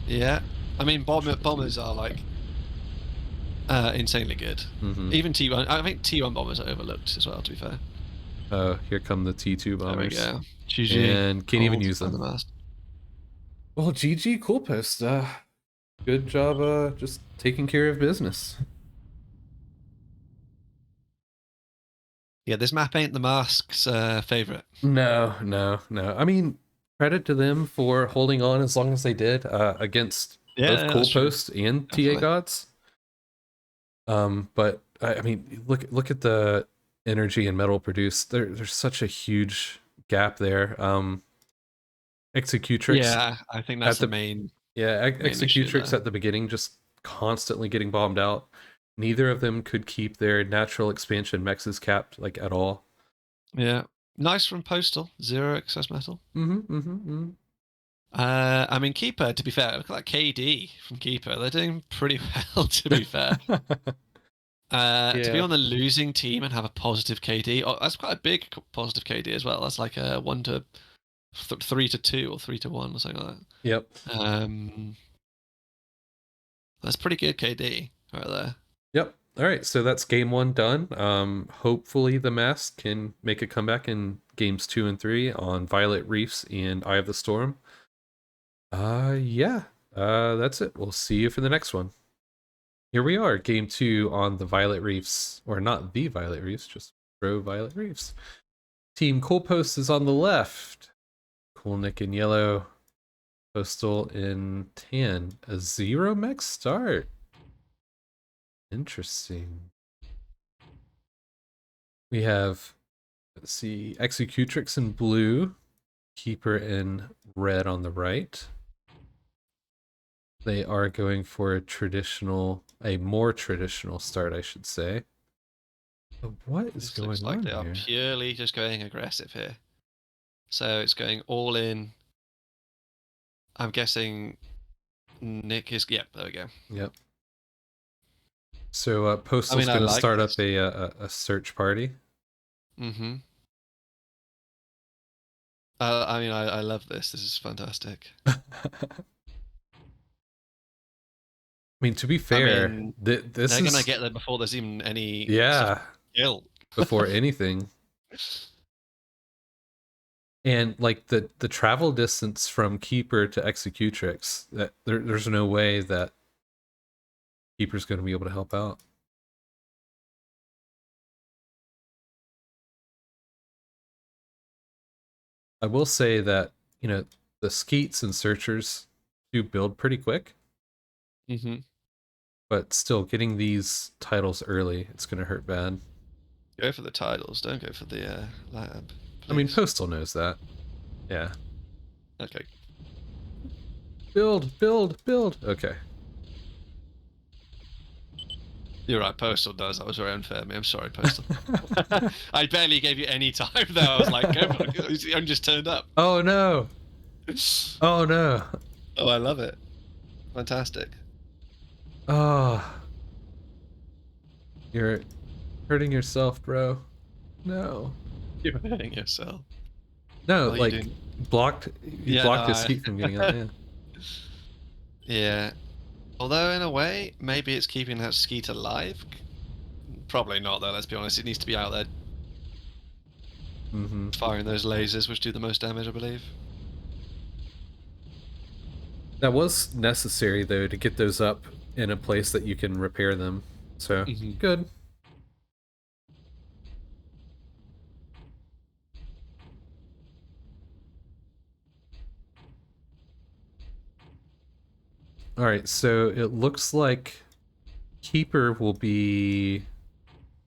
Yeah. I mean, bombers are, like, insanely good. Even T1. I think T1 bombers are overlooked as well, to be fair. Oh, here come the T2 bombers. There we go. GG. And can't even use them. Well, GG CoolPost. Good job just taking care of business. Yeah, this map ain't the Mask's favorite. No. I mean, credit to them for holding on as long as they did against both CoolPost and TA Gods. But I mean, look at the energy and metal produced. There's such a huge gap there. Executrix. Yeah, I think that's the main. Yeah, Executrix at the beginning just constantly getting bombed out. Neither of them could keep their natural expansion mexes capped like at all. Yeah. Nice from Postal. 0 excess metal. I mean, Keeper, to be fair, look at that KD from Keeper. They're doing pretty well, to be fair. To be Yeah. on the losing team and have a positive KD, that's quite a big positive KD as well. That's like a 3 to 2 or 3 to 1 or something like that. Yep. That's pretty good KD right there. Yep. All right, so that's game 1 done. Hopefully the Masked can make a comeback in games 2 and 3 on Violet Reefs and Eye of the Storm. Yeah. That's it. We'll see you for the next one. Here we are, game 2 on the Violet Reefs, or not the Violet Reefs, just Pro Violet Reefs. Team CoolPost is on the left. Coolnick in yellow, Postal in tan. A 0 mech start. Interesting. We have, let's see, Executrix in blue, Keeper in red on the right. They are going for a more traditional start, I should say. But what is going looks like on they here? are purely just going aggressive here. So it's going all in. I'm guessing Nick is. Yep, there we go. Yep. So Postal's going to start up a search party. Mm-hmm. I love this. This is fantastic. I mean, to be fair, this they're is gonna get there before there's even any kill before anything. And like the travel distance from Keeper to Executrix, that there's no way that Keeper's going to be able to help out. I will say that, you know, the Skeets and Searchers do build pretty quick. Mm-hmm. But still, getting these titles early, it's going to hurt bad. Go for the titles. Don't go for the lab. Please. I mean, Postal knows that. Yeah. Okay. Build. Okay. You're right, Postal does. That was very unfair of me. I'm sorry, Postal. I barely gave you any time, though. I was like, go for it. He only just turned up. Oh, no. Oh, no. Oh, I love it. Fantastic. Oh. You're hurting yourself, bro. No. You're hurting yourself. No, like, he blocked his Skeet from getting out, yeah. Yeah. Although, in a way, maybe it's keeping that Skeet alive. Probably not, though, let's be honest. It needs to be out there firing those lasers, which do the most damage, I believe. That was necessary, though, to get those up in a place that you can repair them. So, good. All right, so it looks like Keeper will be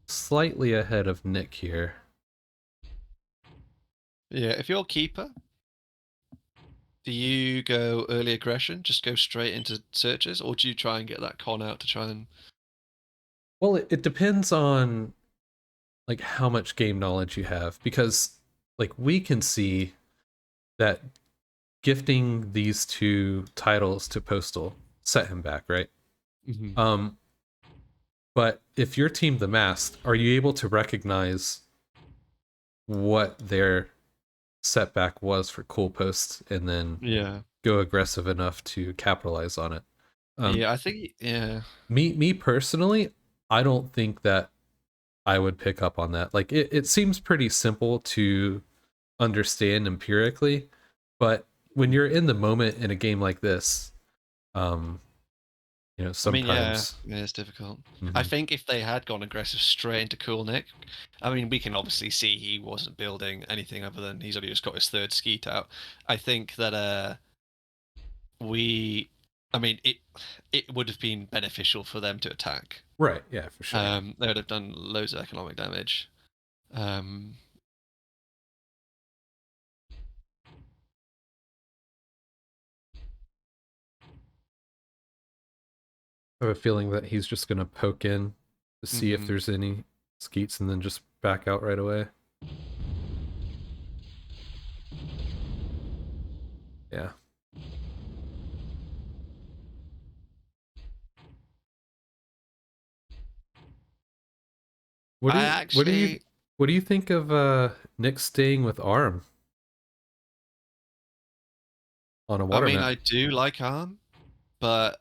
slightly ahead of Nick here. Yeah, if you're Keeper, do you go early aggression, just go straight into searches, or do you try and get that con out to try and... Well, it depends on like how much game knowledge you have, because like we can see that gifting these 2 titles to Postal set him back, right? But if you're Team The Masked, are you able to recognize what their setback was for CoolPost and then go aggressive enough to capitalize on it? I think me personally, I don't think that I would pick up on that. Like it seems pretty simple to understand empirically, but when you're in the moment in a game like this, you know, sometimes it's difficult. I think if they had gone aggressive straight into Cool Nick, I mean, we can obviously see he wasn't building anything other than he's only just got his 3rd Skeet out. I think that it would have been beneficial for them to attack. Right, yeah, for sure. They would have done loads of economic damage. I have a feeling that he's just gonna poke in to see if Mhm. there's any skeets and then just back out right away. Yeah. What do I you what do you actually, what do you think of Nick staying with Arm on a I water mean, map? I do like ARM, but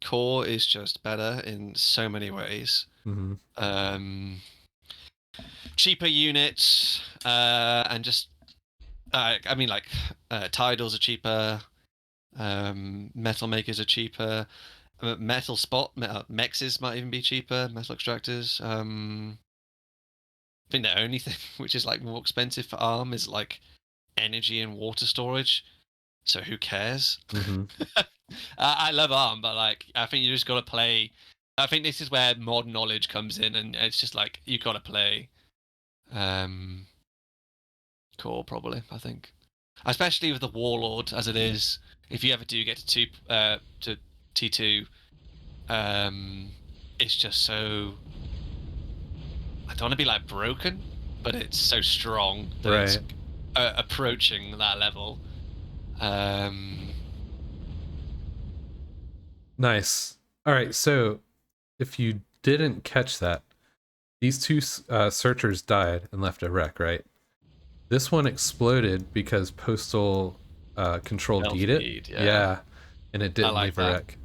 Core is just better in so many ways. Mm-hmm. Um, cheaper units, and just, I mean, like, Tidals are cheaper, metal makers are cheaper, mexes might even be cheaper, metal extractors. I think the only thing which is like more expensive for ARM is like energy and water storage. So who cares? Mm-hmm. I love ARM, but like I think you just got to play. I think this is where mod knowledge comes in, and it's just like you got to play um, Core probably. I think, especially with the Warlord as it is. If you ever do get to T2, um, it's just so. I don't want to be like broken, but it's so strong that it's Right. approaching that level. Um, Nice. All right. So if you didn't catch that, these two searchers died and left a wreck, right? This one exploded because Postal Control Stealth D'd it. feed, yeah, Yeah, and it I didn't like leave a that. wreck.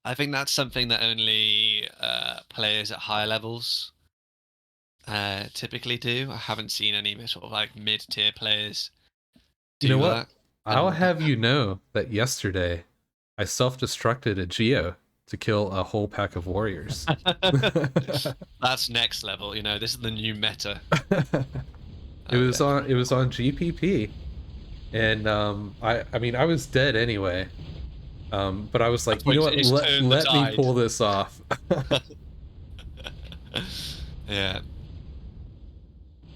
I think that's something that only players at higher levels typically do. I haven't seen any sort of like mid-tier players You know do what? that. I'll And have you know that yesterday I self-destructed a Geo to kill a whole pack of warriors. that's next level. This is the new meta. It Oh was yeah, on GPP, and I mean I was dead anyway. But I was that's like, you what know what? it's turned the Let me tide. pull this off. Yeah.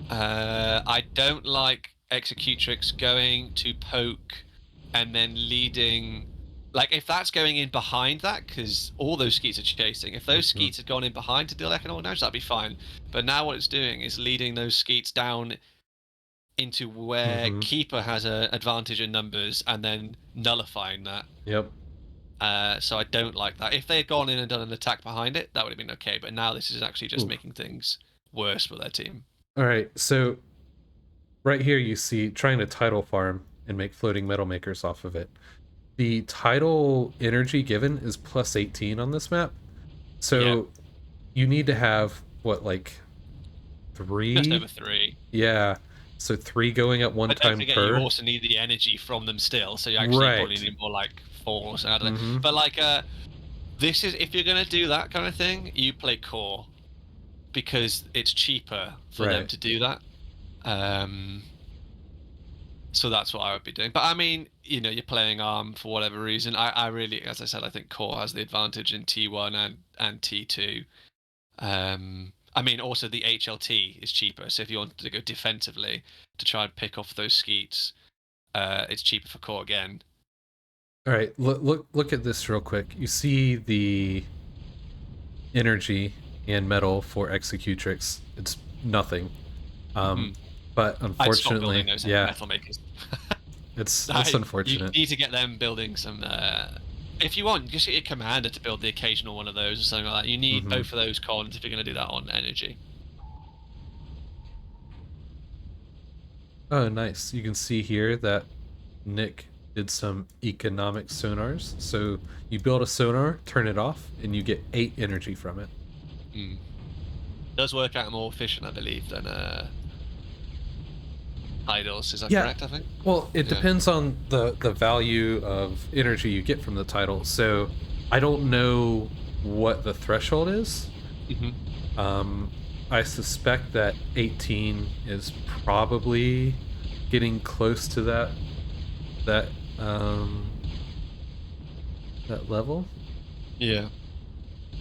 I don't like Executrix going to poke and then leading. Like, if that's going in behind that, because all those skeets are chasing. If those Mhm. skeets had gone in behind to deal economic damage, that'd be fine. But now what it's doing is leading those skeets down into where Mhm. Keeper has an advantage in numbers and then nullifying that. Yep. So I don't like that. If they had gone in and done an attack behind it, that would have been okay. But now this is actually just Ooh. making things worse for their team. All right. So right here you see trying to tidal farm and make floating metal makers off of it. The tidal energy given is plus 18 on this map. Yep. So you need to have what, like Just over 3? 3. Yeah. So 3 going at one But don't time forget, you per. also need the energy from them still. So you actually probably Right. need more like 4 or something. I don't know. Mm-hmm. But like, this is if you're gonna do that kind of thing, you play core because it's cheaper for them Right. to do that. Um, so that's what I would be doing. But I mean, you're playing ARM for whatever reason. I really, as I said, I think core has the advantage in T1 and T2. I mean, also the HLT is cheaper. So if you wanted to go defensively to try and pick off those skeets, it's cheaper for core again. All right. Look at this real quick. You see the energy and metal for Executrix. It's nothing. Hmm. But I'd stop building unfortunately, those yeah, metal makers. it's You unfortunate. need to get them building some. If you want, just get your commander to build the occasional one of those or something like that. You need Mm-hmm. both of those cons if you're going to do that on energy. Oh, nice. You can see here that Nick did some economic sonars. So you build a sonar, turn it off, and you get 8 energy from it. Mm. Does work out more efficient, I believe, than idols. Is that Yeah. correct? I think. Well, it Yeah. depends on the value of energy you get from the title. So I don't know what the threshold is. Hmm. Um, I suspect that 18 is probably getting close to that um that level. Yeah.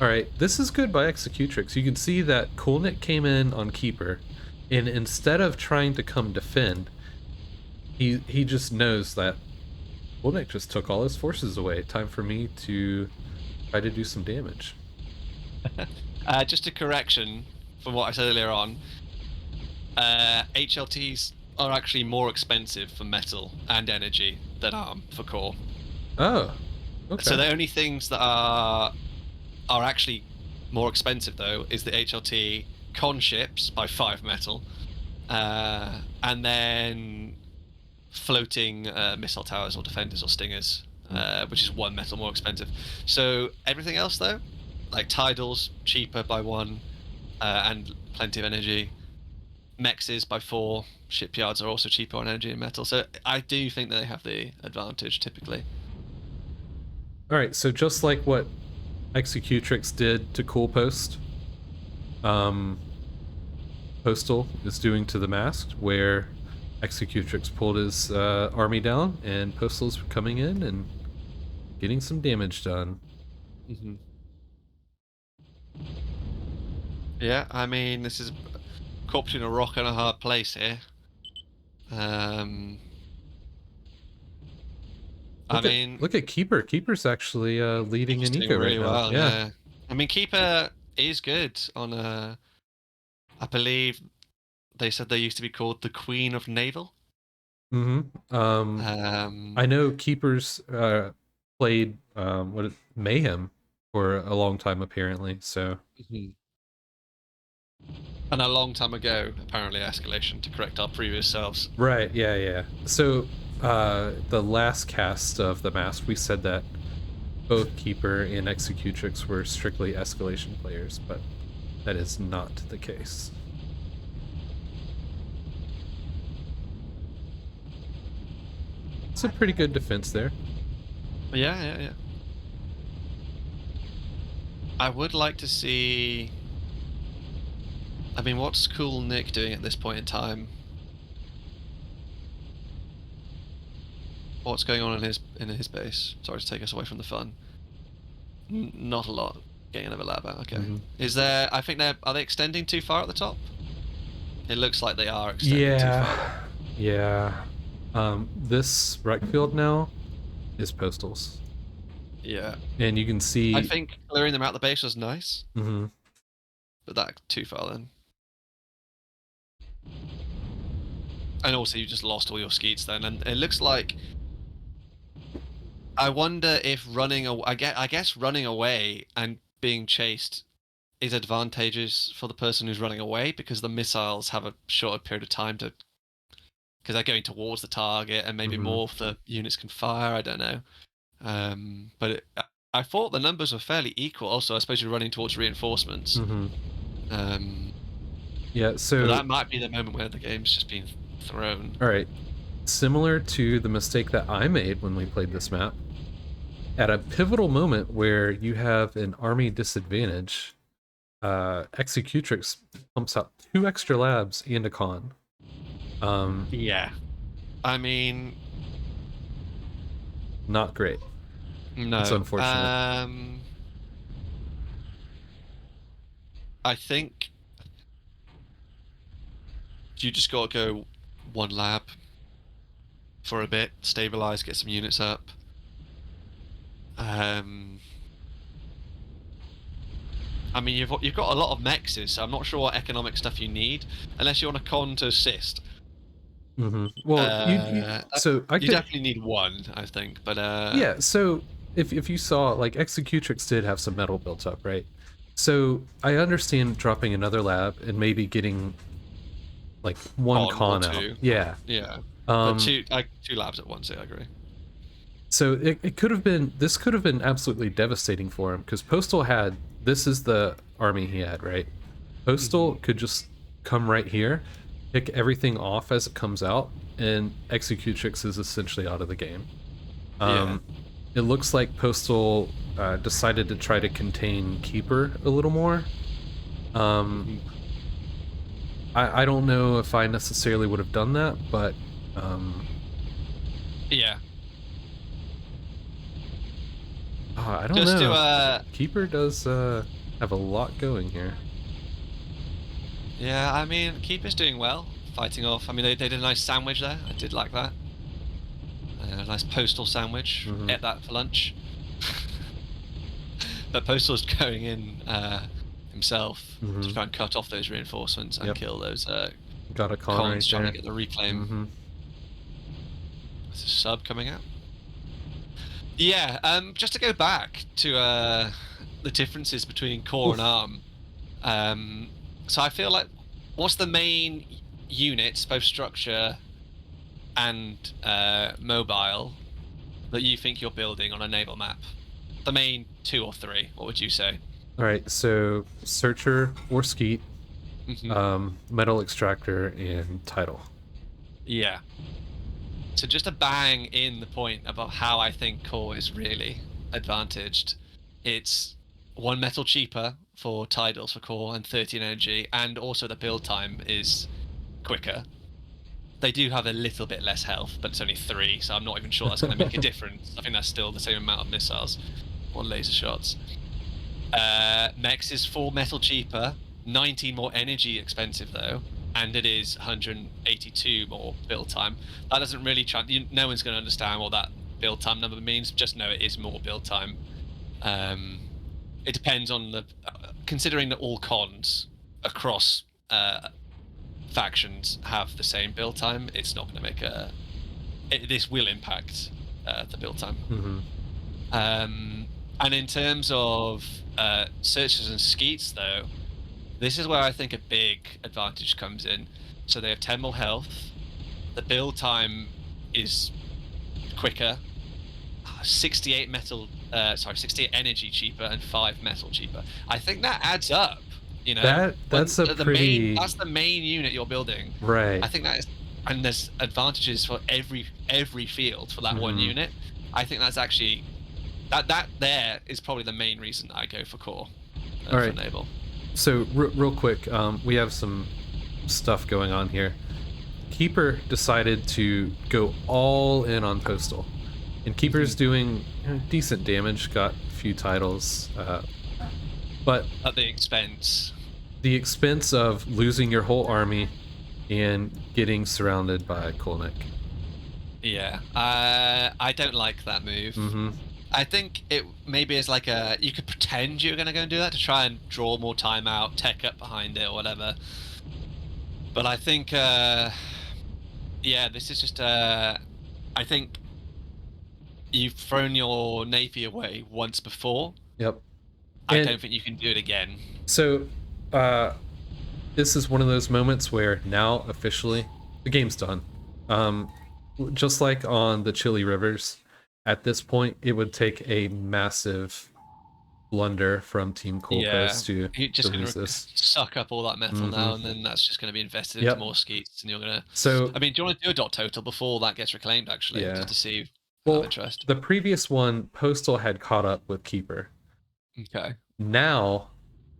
All right, this is good by Executrix. You can see that Coolnick came in on Keeper, and instead of trying to come defend, he just knows that Nick just took all his forces away. Time for me to try to do some damage. Just a correction from what I said earlier on. HLTs are actually more expensive for metal and energy than ARM for core. Oh, okay. So the only things that are actually more expensive though is the HLT con ships by 5 metal, and then floating missile towers or defenders or stingers, which is 1 metal more expensive. So everything else though, like tidals cheaper by 1, and plenty of energy. Mexes by 4. Shipyards are also cheaper on energy and metal. So I do think that they have the advantage typically. All right, so just like what Executrix did to CoolPost, Postal is doing to the Masked, where Executrix pulled his army down, and Postal's coming in and getting some damage done. Mm-hmm. Yeah, I mean, this is caught between a rock and a hard place here. Look at Keeper. Keeper's actually leading in eco right now. Well, yeah. I mean, Keeper is good on I believe they said they used to be called the Queen of Naval. I know Keeper's played Mayhem for a long time apparently. So. And a long time ago, apparently, Escalation to correct our previous selves. Right. Yeah. So the last cast of The Masked, we said that both Keeper and Executrix were strictly Escalation players, but that is not the case. It's a pretty good defense there. Yeah. I would like to see... I mean, what's Cool Nick doing at this point in time? What's going on in his base? Sorry to take us away from the fun. Not a lot. Getting another lab out. Okay. Is there? I think are they extending too far at the top? It looks like they are extending too far. Yeah. This rec field now is Postal's. Yeah. And you can see. I think clearing them out the base was nice. Mm-hmm. But that too far then. And also you just lost all your skeets then, and it looks like... I wonder if running away... I guess running away and being chased is advantageous for the person who's running away, because the missiles have a shorter period of time to... Because they're going towards the target, and maybe more of the units can fire, I don't know. But I thought the numbers were fairly equal also, I suppose you're running towards reinforcements. Yeah, so... But that might be the moment where the game's just been thrown. Alright. Similar to the mistake that I made when we played this map, at a pivotal moment where you have an army disadvantage, Executrix pumps out 2 extra labs and a con. Yeah. I mean... Not great. No. It's unfortunate. I think... You just gotta go 1 lab for a bit, stabilize, get some units up. I mean, you've got a lot of mexes, so I'm not sure what economic stuff you need, unless you want a con to assist. Well, you definitely need 1, I think, but yeah. So if you saw, like, Executrix did have some metal built up, right? So I understand dropping another lab and maybe getting like 1 con out. Yeah. But 2 labs at once, I agree. So it could have been, this could have been absolutely devastating for him, because Postal had, this is the army he had, right? Postal could just come right here, pick everything off as it comes out, and Executrix is essentially out of the game. It looks like Postal decided to try to contain Keeper a little more. I don't know if I necessarily would have done that, but yeah. I don't know. Keeper does have a lot going here. Yeah, I mean, Keeper's doing well, fighting off. I mean, they did a nice sandwich there. I did like that. A nice postal sandwich. Mhm. Ate that for lunch. But Postal's going in himself to try and cut off those reinforcements and Yep. kill those Got a con cons right trying there. to get the reclaim. There's a sub coming out. Yeah, just to go back to the differences between core and ARM. So I feel like, what's the main units, both structure and mobile, that you think you're building on a naval map? The main 2 or 3, what would you say? All right, so Searcher or Skeet, Metal Extractor, and Title. Yeah. So just to bang in the point about how I think core is really advantaged, it's 1 metal cheaper for titles for core and 13 energy, and also the build time is quicker. They do have a little bit less health, but it's only 3, so I'm not even sure that's going to make a difference. I think that's still the same amount of missiles or laser shots. Mechs is 4 metal cheaper, 19 more energy expensive though, and it is 182 more build time. That doesn't really no one's going to understand what that build time number means. Just know it is more build time. It depends on the considering that all cons across factions have the same build time. It's not going to make this will impact the build time. And in terms of searchers and skeets, though, this is where I think a big advantage comes in. So they have 10 more health. The build time is quicker. 68 energy cheaper and 5 metal cheaper. I think that adds up. You know, that's that's the main unit you're building. Right. I think that is, and there's advantages for every field for that one unit. I think that's actually that there is probably the main reason I go for core. All right. For naval. So real quick, we have some stuff going on here. Keeper decided to go all in on Postal, and Keeper's doing decent damage. Got a few titles, but at the expense of losing your whole army and getting surrounded by Kolnick. Yeah, I don't like that move. I think it maybe is like you could pretend you're going to go and do that to try and draw more time out, tech up behind it or whatever. But I think, yeah, this is just, I think you've thrown your Navy away once before. Yep. I don't think you can do it again. So, this is one of those moments where now officially the game's done. Just like on the Chili Rivers, at this point it would take a massive blunder from Team CoolPost to lose this. Suck up all that metal now, and then that's just going to be invested into more skeets, and you're going to. So, I mean, do you want to do a dot total before that gets reclaimed? Actually, just to see. Well, interest. The previous one, Postal had caught up with Keeper. Okay. Now,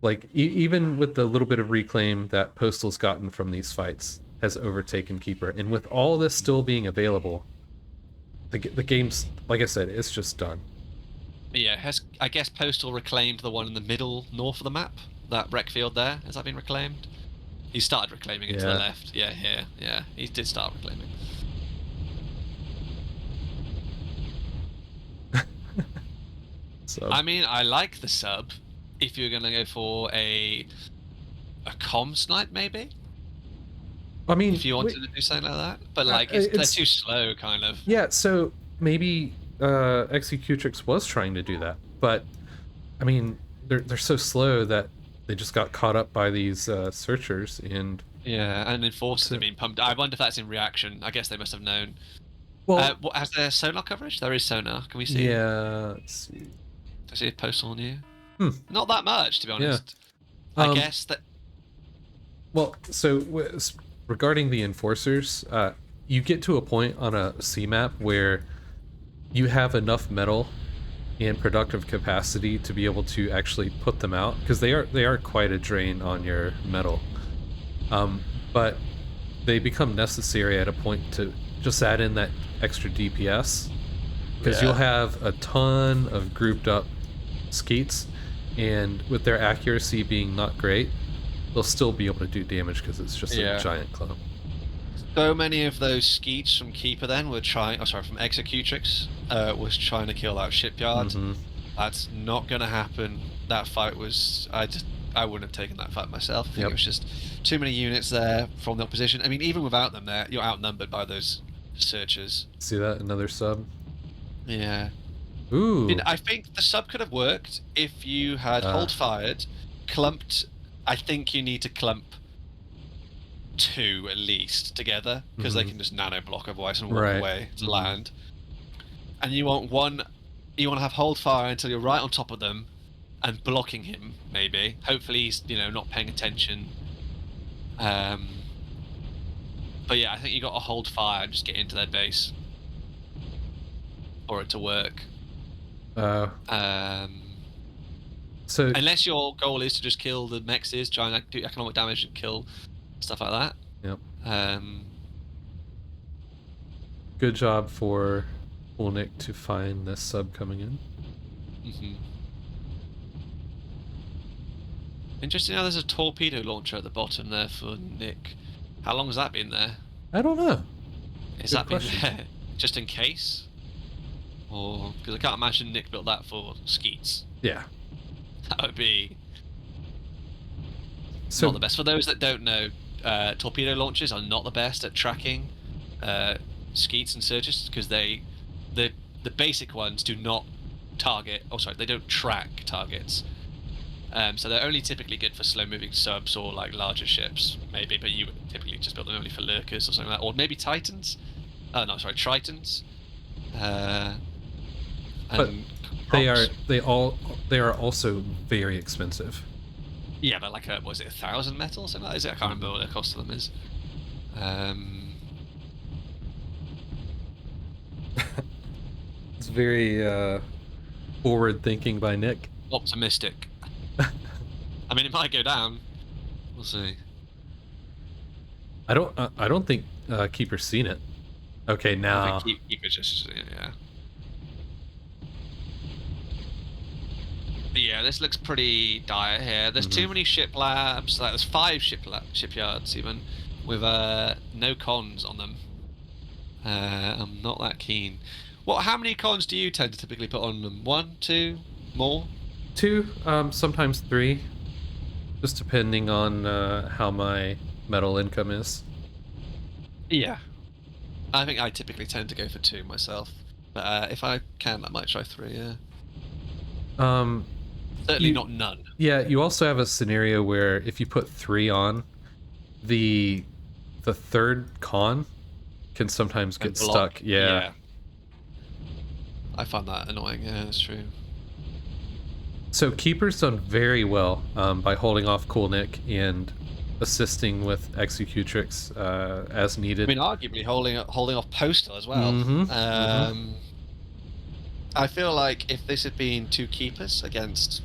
like even with the little bit of reclaim that Postal's gotten from these fights, has overtaken Keeper, and with all this still being available, the game's, like I said, it's just done. Yeah, I guess Postal reclaimed the one in the middle north of the map, that wreck field there. Has that been reclaimed? He started reclaiming it to the left. Yeah, he did start reclaiming. Sub. I mean, I like the sub. If you're gonna go for a comm snipe, maybe. I mean, if you wanted to do something like that, but like they're too slow, kind of. Yeah, so maybe Executrix was trying to do that, but I mean, they're so slow that they just got caught up by these searchers and. Yeah, and enforcers have been pumped. I wonder if that's in reaction. I guess they must have known. Well, has there sonar coverage? There is sonar. Can we see? Yeah, let's see. Do I see a Postal on you? Not that much, to be honest. Yeah. I guess that. Well, so regarding the enforcers, you get to a point on a C map where you have enough metal and productive capacity to be able to actually put them out, because they are quite a drain on your metal. But they become necessary at a point to just add in that extra DPS, because you'll have a ton of grouped up skeets, and with their accuracy being not great, they'll still be able to do damage because it's just a giant clump. So many of those skeets from Keeper then were trying. Oh, sorry, from Executrix was trying to kill out Shipyard. Mm-hmm. That's not going to happen. That fight was. I wouldn't have taken that fight myself. I think Yep. it was just too many units there from the opposition. I mean, even without them there, you're outnumbered by those searchers. See that? Another sub. Yeah. Ooh. I think the sub could have worked if you had hold fired, clumped. I think you need to clump 2 at least together because they can just nano block otherwise and walk away to land. And you want one. You want to have hold fire until you're right on top of them, and blocking him maybe. Hopefully he's not paying attention. But yeah, I think you got to hold fire and just get into their base for it to work. So unless your goal is to just kill the mexes, try and do economic damage and kill stuff like that. Yep. Good job for Nick to find this sub coming in. Interesting how there's a torpedo launcher at the bottom there for Nick. How long has that been there? I don't know. Has that been there just in case? Or because I can't imagine Nick built that for skeets. Yeah. That would be not the best. For those that don't know, torpedo launchers are not the best at tracking skeets and surges because the basic ones do not target. Oh, sorry, they don't track targets. So they're only typically good for slow-moving subs or like larger ships, maybe. But you would typically just build them only for lurkers or something like that, or maybe Titans. No, sorry, Tritons. But they are also very expensive. Yeah, they're like was it 1,000 metal or something like that? Is it? I can't remember what the cost of them is. It's very forward thinking by Nick. Optimistic. I mean, it might go down. We'll see. I don't think Keeper's seen it. Okay, now. I think Keeper just yeah. But yeah, this looks pretty dire here. There's too many ship labs. Like there's 5 shipyards even, with no cons on them. I'm not that keen. How many cons do you tend to typically put on them? 1, 2, more? 2, sometimes 3, just depending on how my metal income is. Yeah, I think I typically tend to go for 2 myself, but if I can, I might try 3. Yeah. Certainly not none. Yeah, you also have a scenario where if you put 3 on, the third con can sometimes get stuck. Yeah. I find that annoying. Yeah, that's true. So Keeper's done very well by holding off Cool Nick and assisting with Executrix as needed. I mean, arguably holding off Postal as well. I feel like if this had been 2 keepers against,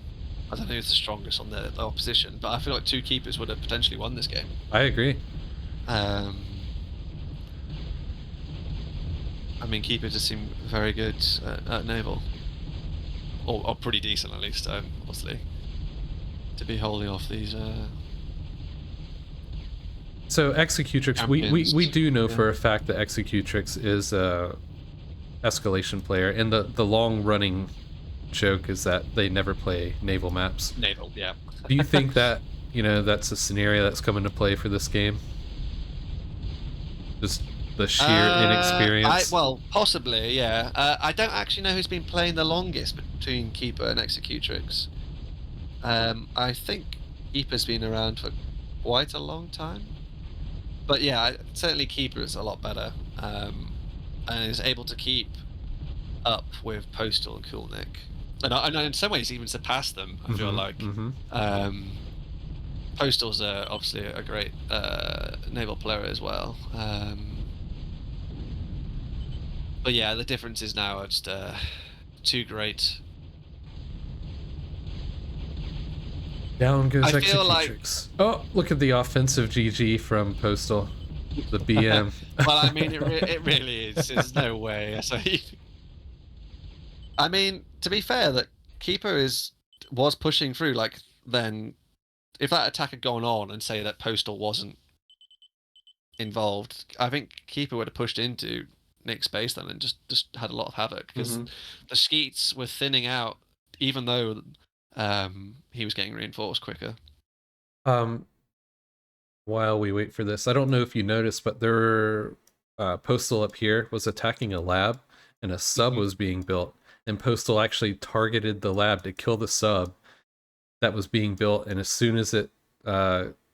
I don't know who's the strongest on the opposition, but I feel like 2 keepers would have potentially won this game. I agree. I mean, keepers just seem very good at naval. Or pretty decent at least, obviously. To be holding off these... So Executrix, we do know for a fact that Executrix is a escalation player, and the long-running joke is that they never play naval maps. Naval, yeah. Do you think that, that's a scenario that's come into play for this game? Just the sheer inexperience? Well, possibly, yeah. I don't actually know who's been playing the longest between Keeper and Executrix. I think Keeper's been around for quite a long time. But yeah, certainly Keeper is a lot better. And is able to keep up with Postal and Cool Nick. And in some ways even surpass them, I feel like. Postal's obviously a great naval player as well. But yeah, the differences now are just too great. Down goes Executrix. Oh, look at the offensive GG from Postal. The BM. Well, I mean, it really is. There's no way. So I mean, to be fair, that Keeper was pushing through. Like, then, if that attack had gone on and say that Postal wasn't involved, I think Keeper would have pushed into Nick's base then and just had a lot of havoc because Mhm. the Skeets were thinning out, even though he was getting reinforced quicker. Um, while we wait for this, I don't know if you noticed, but there Postal up here was attacking a lab, and a sub Mhm. was being built, and Postal actually targeted the lab to kill the sub that was being built, and as soon as it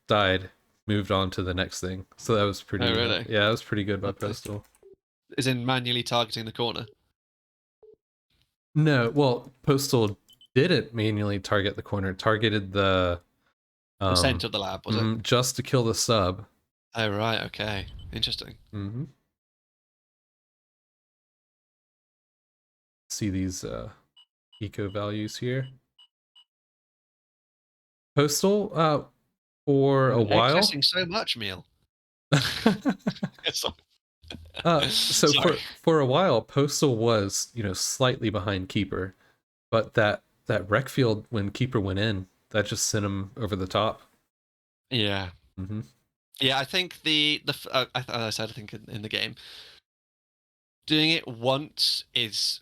died, moved on to the next thing. So that was Oh, pretty, really? yeah, that was pretty good by Okay. Postal. Is in manually targeting the corner. No, well, Postal didn't manually target the corner, targeted the The center of the lab, was it? just to kill the sub. Oh, right. Okay. Interesting. Mm-hmm. See these eco values here. Postal for a You're while. excessing so much, Meal. So- So Sorry. for a while, Postal was, slightly behind Keeper, but that wreck field when Keeper went in, that just sent him over the top. Yeah. Mm-hmm. Yeah, I think as I said, I think in the game, doing it once is.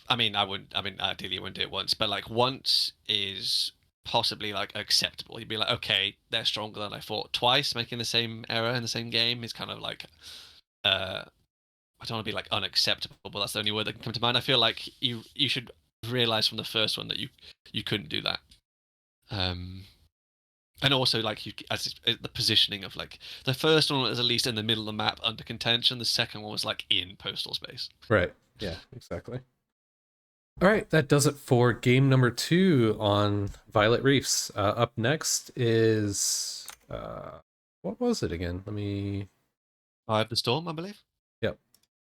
I mean, I wouldn't. I mean, ideally, you wouldn't do it once, but like once is possibly like acceptable. You'd be like, okay, they're stronger than I thought. Twice making the same error in the same game is kind of like, I don't want to be like unacceptable, but that's the only word that can come to mind. I feel like you should realize from the first one that you couldn't do that. Um, and also like the positioning of like the first one was at least in the middle of the map under contention. The second one was like in postal space. Right. Yeah, exactly. All right, that does it for game number 2 on Violet Reefs. Up next is what was it again? Let me. I have the storm, I believe. Yep.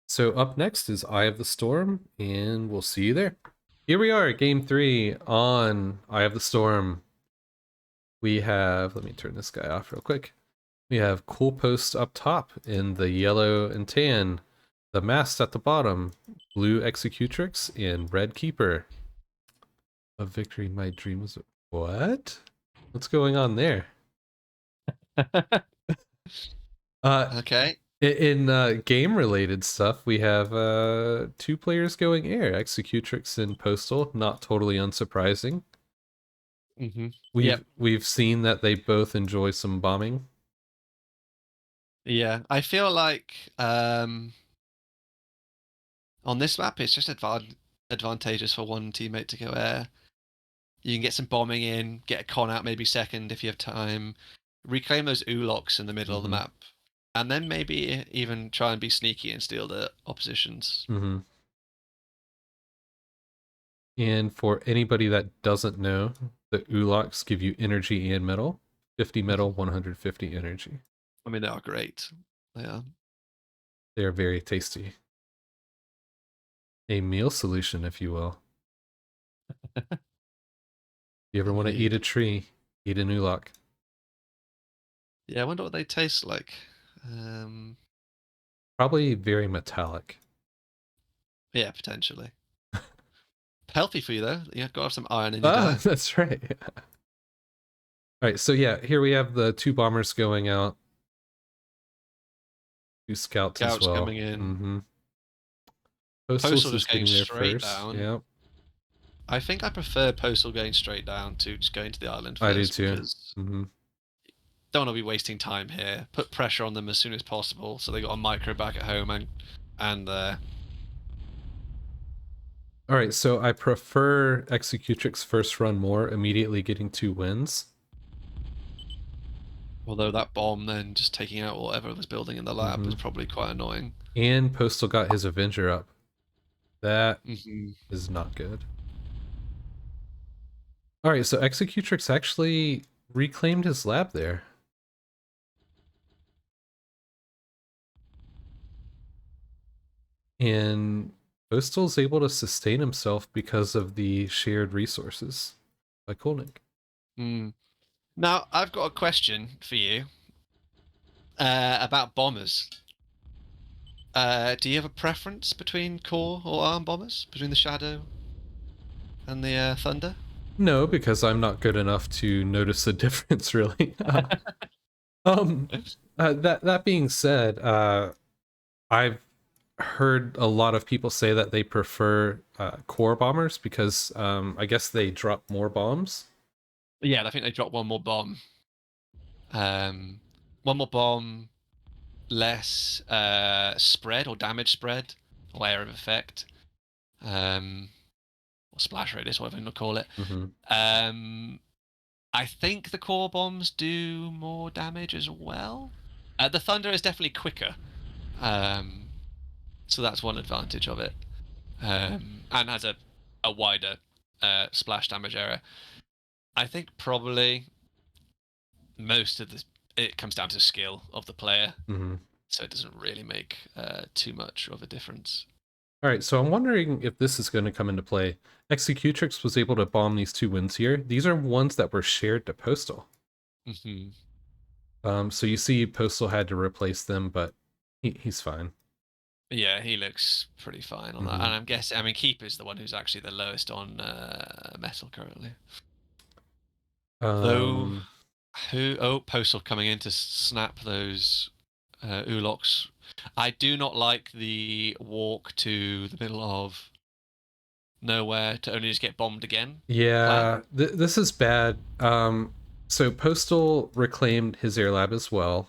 So up next is Eye of the Storm, and we'll see you there. Here we are, game 3 on Eye of the Storm. We have, let me turn this guy off real quick. We have CoolPost up top in the yellow and tan, the Masked at the bottom, blue Executrix, and red Keeper. A victory my dream was. What? What's going on there? Uh, Okay. in game related stuff, we have 2 players going air, Executrix and Postal. Not totally unsurprising. Mm-hmm. We've Yep. we've seen that they both enjoy some bombing. Yeah. I feel like on this map it's just advantageous for one teammate to go air. You can get some bombing in, get a con out maybe second if you have time, reclaim those oolocks in the middle of the Mm-hmm. map, and then maybe even try and be sneaky and steal the oppositions. Mm-hmm. And for anybody that doesn't know, the Uloks give you energy and metal. 50 metal, 150 energy. I mean, they are great. They are. They are very tasty. A meal solution, if you will. You ever want to eat Indeed. a tree, eat an Ulok. Yeah, I wonder what they taste like. Um, Probably very metallic. yeah, potentially. Healthy for you though. You've got to have some iron in your Ah, diet. that's right. All right, so yeah, here we have the 2 bombers going out. 2 scouts as Scouts well. coming in. Mm-hmm. Postals Postal is just going getting there straight first. down. Yep, I think I prefer Postal going straight down to just going to the island I do first too. because Mm-hmm. don't want to be wasting time here. Put pressure on them as soon as possible so they got a micro back at home and All right, so I prefer Executrix first run more, immediately getting 2 wins. although that bomb then just taking out whatever was building in the lab Mm-hmm. was probably quite annoying. And Postal got his Avenger up. That Mm-hmm. is not good. All right, so Executrix actually reclaimed his lab there. And Postal's able to sustain himself because of the shared resources by Kolnick. Mm. Now I've got a question for you about bombers. Do you have a preference between core or arm bombers? Between the Shadow and the Thunder? No, because I'm not good enough to notice the difference, really. Um, that being said, I've heard a lot of people say that they prefer core bombers because I guess they drop more bombs. Yeah, I think they dropped one more bomb. One more bomb, less spread or damage spread or area of effect. Or splash radius, whatever you want to call it. Mm-hmm. I think the core bombs do more damage as well. The thunder is definitely quicker, so that's one advantage of it, and has a wider splash damage area. I think probably most of it comes down to skill of the player, Mm-hmm. so it doesn't really make too much of a difference. All right, so I'm wondering if this is going to come into play. Executrix was able to bomb these two wins here. These are ones that were shared to Postal. Mm-hmm. So you see Postal had to replace them, but he's fine. Yeah, he looks pretty fine on that. Mm-hmm. And I'm guessing, I mean, Keeper's the one who's actually the lowest on metal currently. Though, Um, Postal coming in to snap those Uloks. I do not like the walk to the middle of nowhere to only just get bombed again. Plan. yeah, this is bad. So Postal reclaimed his air lab as well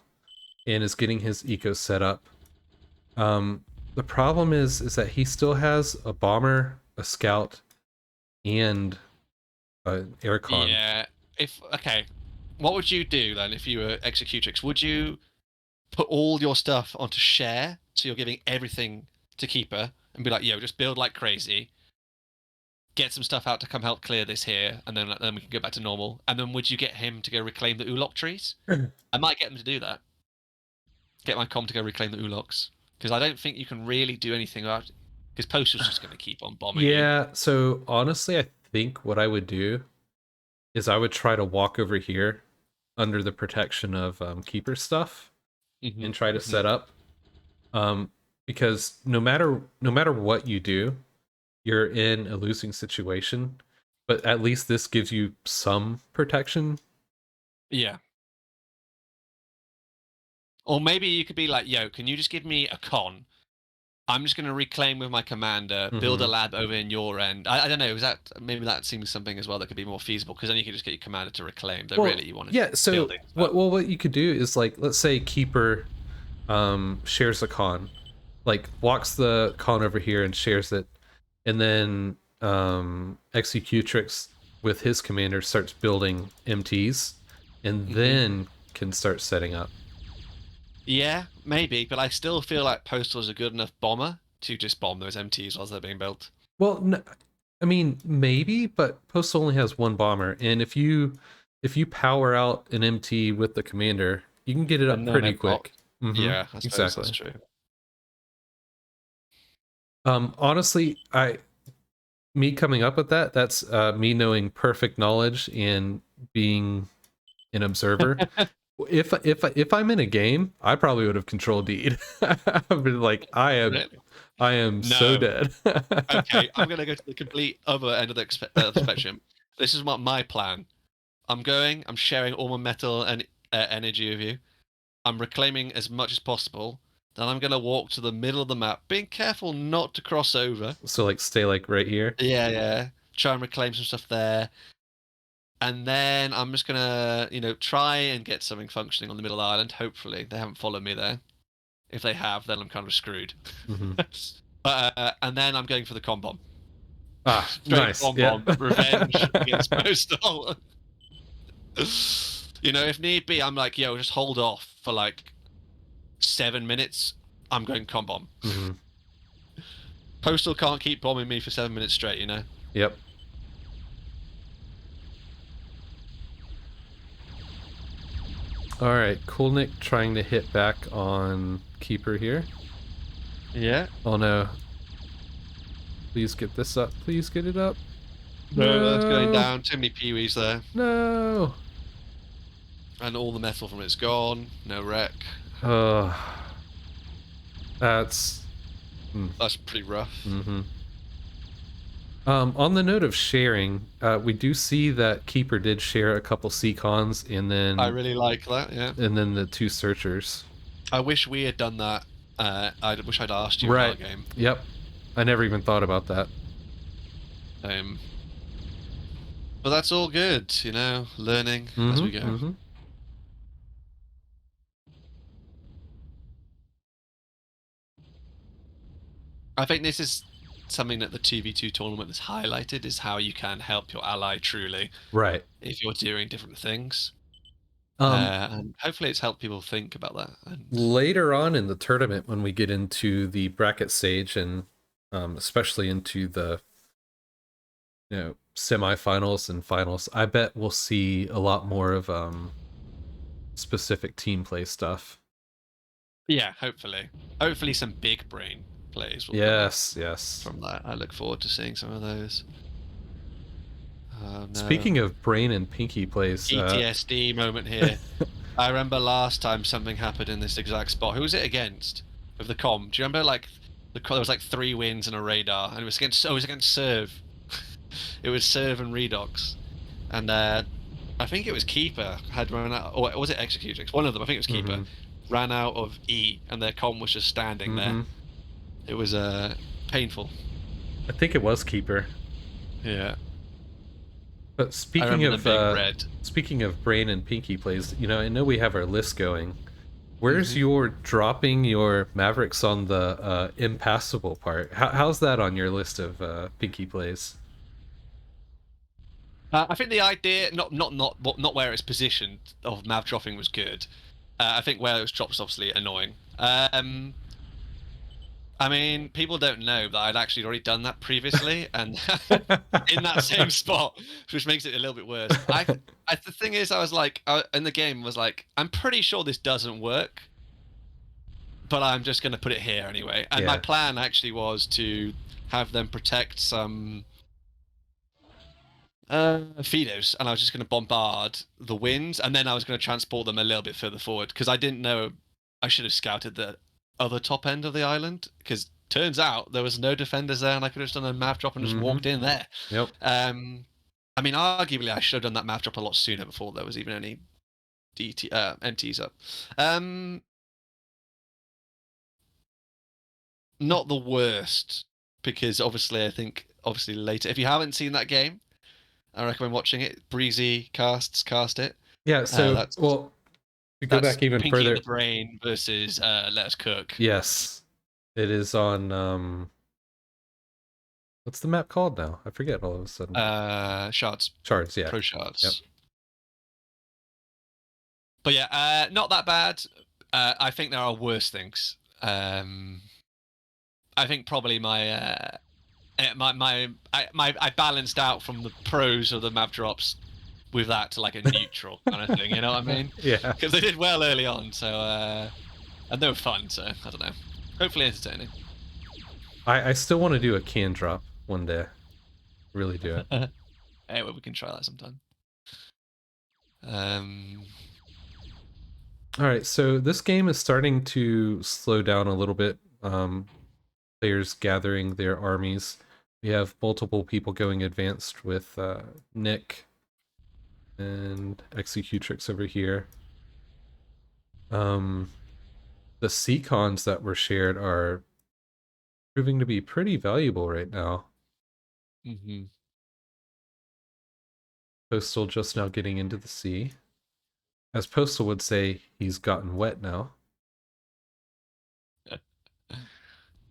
and is getting his eco set up. The problem is that he still has a bomber, a scout, and an aircon. Yeah. Okay, what would you do then if you were Executrix? Would you put all your stuff onto share, so you're giving everything to Keeper, and be like, yo, just build like crazy, get some stuff out to come help clear this here, and then we can go back to normal? And then would you get him to go reclaim the Ulok trees? I might get him to do that. Get my com to go reclaim the Uloks, because I don't think you can really do anything about it, because Postal's just going to keep on bombing you. Yeah, so honestly, I think what I would do is I would try to walk over here under the protection of Keeper stuff and try to set up. Because no matter what you do, you're in a losing situation. But at least this gives you some protection. Yeah. Or maybe you could be like, yo, can you just give me a con? I'm just going to reclaim with my commander, build a Mm-hmm. lab over in your end. I don't know. Maybe that seems something as well that could be more feasible, because then you could just get your commander to reclaim. Though Well, really, you want to yeah. So building. what you could do is like, let's say Keeper shares a con, like walks the con over here and shares it, and then Executrix with his commander starts building MTs, and then can start setting up. Yeah, maybe, but I still feel like Postal is a good enough bomber to just bomb those MTs while they're being built. Well, no, I mean maybe, but Postal only has one bomber, and if you power out an MT with the commander, you can get it up And then pretty they've got. quick. Mm-hmm. Yeah, I suppose that's Exactly. true. Honestly, me coming up with that's me knowing perfect knowledge and being an observer. If I'm in a game, I probably would have controlled Deed. I've been like, Really? I am so No. dead. Okay, I'm going to go to the complete other end of the spectrum. This is what my plan. I'm sharing all my metal and energy with you. I'm reclaiming as much as possible. Then I'm going to walk to the middle of the map, being careful not to cross over. So like stay like right here. Yeah, yeah. Try and reclaim some stuff there. And then I'm just going to, try and get something functioning on the middle island. Hopefully. They haven't followed me there. If they have, then I'm kind of screwed. Mm-hmm. And then I'm going for the com bomb. Ah, Straight nice. bomb Yeah. bomb. Revenge against Postal. If need be, I'm like, yo, just hold off for like 7 minutes. I'm going com bomb. Mm-hmm. Postal can't keep bombing me for 7 minutes straight, Yep. All right, Coolnick trying to hit back on Keeper here. Yeah. Oh no. Please get this up. Please get it up. No, that's going down. Too many peewees there. No. And all the metal from it's gone. No wreck. That's That's pretty rough. mm-hmm. On the note of sharing, we do see that Keeper did share a couple Seacons I really like that. Yeah. and then the 2 searchers. I wish we had done that. I wish I'd asked you in our Right. game. Yep. I never even thought about that. But that's all good, you know, learning as we go. Mm-hmm. I think this is something that the 2v2 tournament has highlighted, is how you can help your ally truly Right. if you're doing different things. Um, And hopefully it's helped people think about that. And later on in the tournament, when we get into the bracket stage and especially into the semifinals and finals, I bet we'll see a lot more of specific team play stuff. yeah, hopefully some big brain plays will Yes, come yes. from that. I look forward to seeing some of those. Oh, no. Speaking of brain and pinky plays, PTSD moment here. I remember last time something happened in this exact spot. Who was it against? With the com. Do you remember like there was like 3 wins and a radar, and it was against Serve. It was Serve and Redox, and I think it was Keeper had run out, or was it Executrix? One of them, I think it was Keeper, ran out of E, and their com was just standing there. It was painful. I think it was Keeper. Yeah. But speaking of red. speaking of brain and pinky plays, I know we have our list going. Where's your dropping your Mavericks on the impassable part? How's that on your list of pinky plays? I think the idea, not where it's positioned, of Mav dropping was good. I think where it was dropped was obviously annoying. I mean, people don't know that I'd actually already done that previously, and in that same spot, which makes it a little bit worse. The thing is, I was like, in the game, was like, I'm pretty sure this doesn't work, but I'm just going to put it here anyway. And my plan actually was to have them protect some Fidos, and I was just going to bombard the winds, and then I was going to transport them a little bit further forward, because I didn't know I should have scouted the other top end of the island, because turns out there was no defenders there, and I could have done a map drop and just walked in there. Yep. I mean, arguably, I should have done that map drop a lot sooner, before there was even any MTs up. Not the worst, because obviously later, if you haven't seen that game, I recommend watching it. Breezy cast it. Yeah, so to go back even Pinky further, in the Brain versus Let Us Cook. Yes, it is on. What's the map called now? I forget all of a sudden. Shards. Shards, yeah. Pro Shards. Yep. But yeah, not that bad. I think there are worse things. I think probably I balanced out from the pros of the map drops with that to like a neutral kind of thing, you know what I mean? Yeah. Because they did well early on, so and they were fun, so I don't know. Hopefully entertaining. I still want to do a can drop one day. Really do it. Hey, well, we can try that sometime. All right, so this game is starting to slow down a little bit. Players gathering their armies. We have multiple people going advanced with Nick and Executrix over here. The Seacons that were shared are proving to be pretty valuable right now. Postal just now getting into the sea. As Postal would say, he's gotten wet now.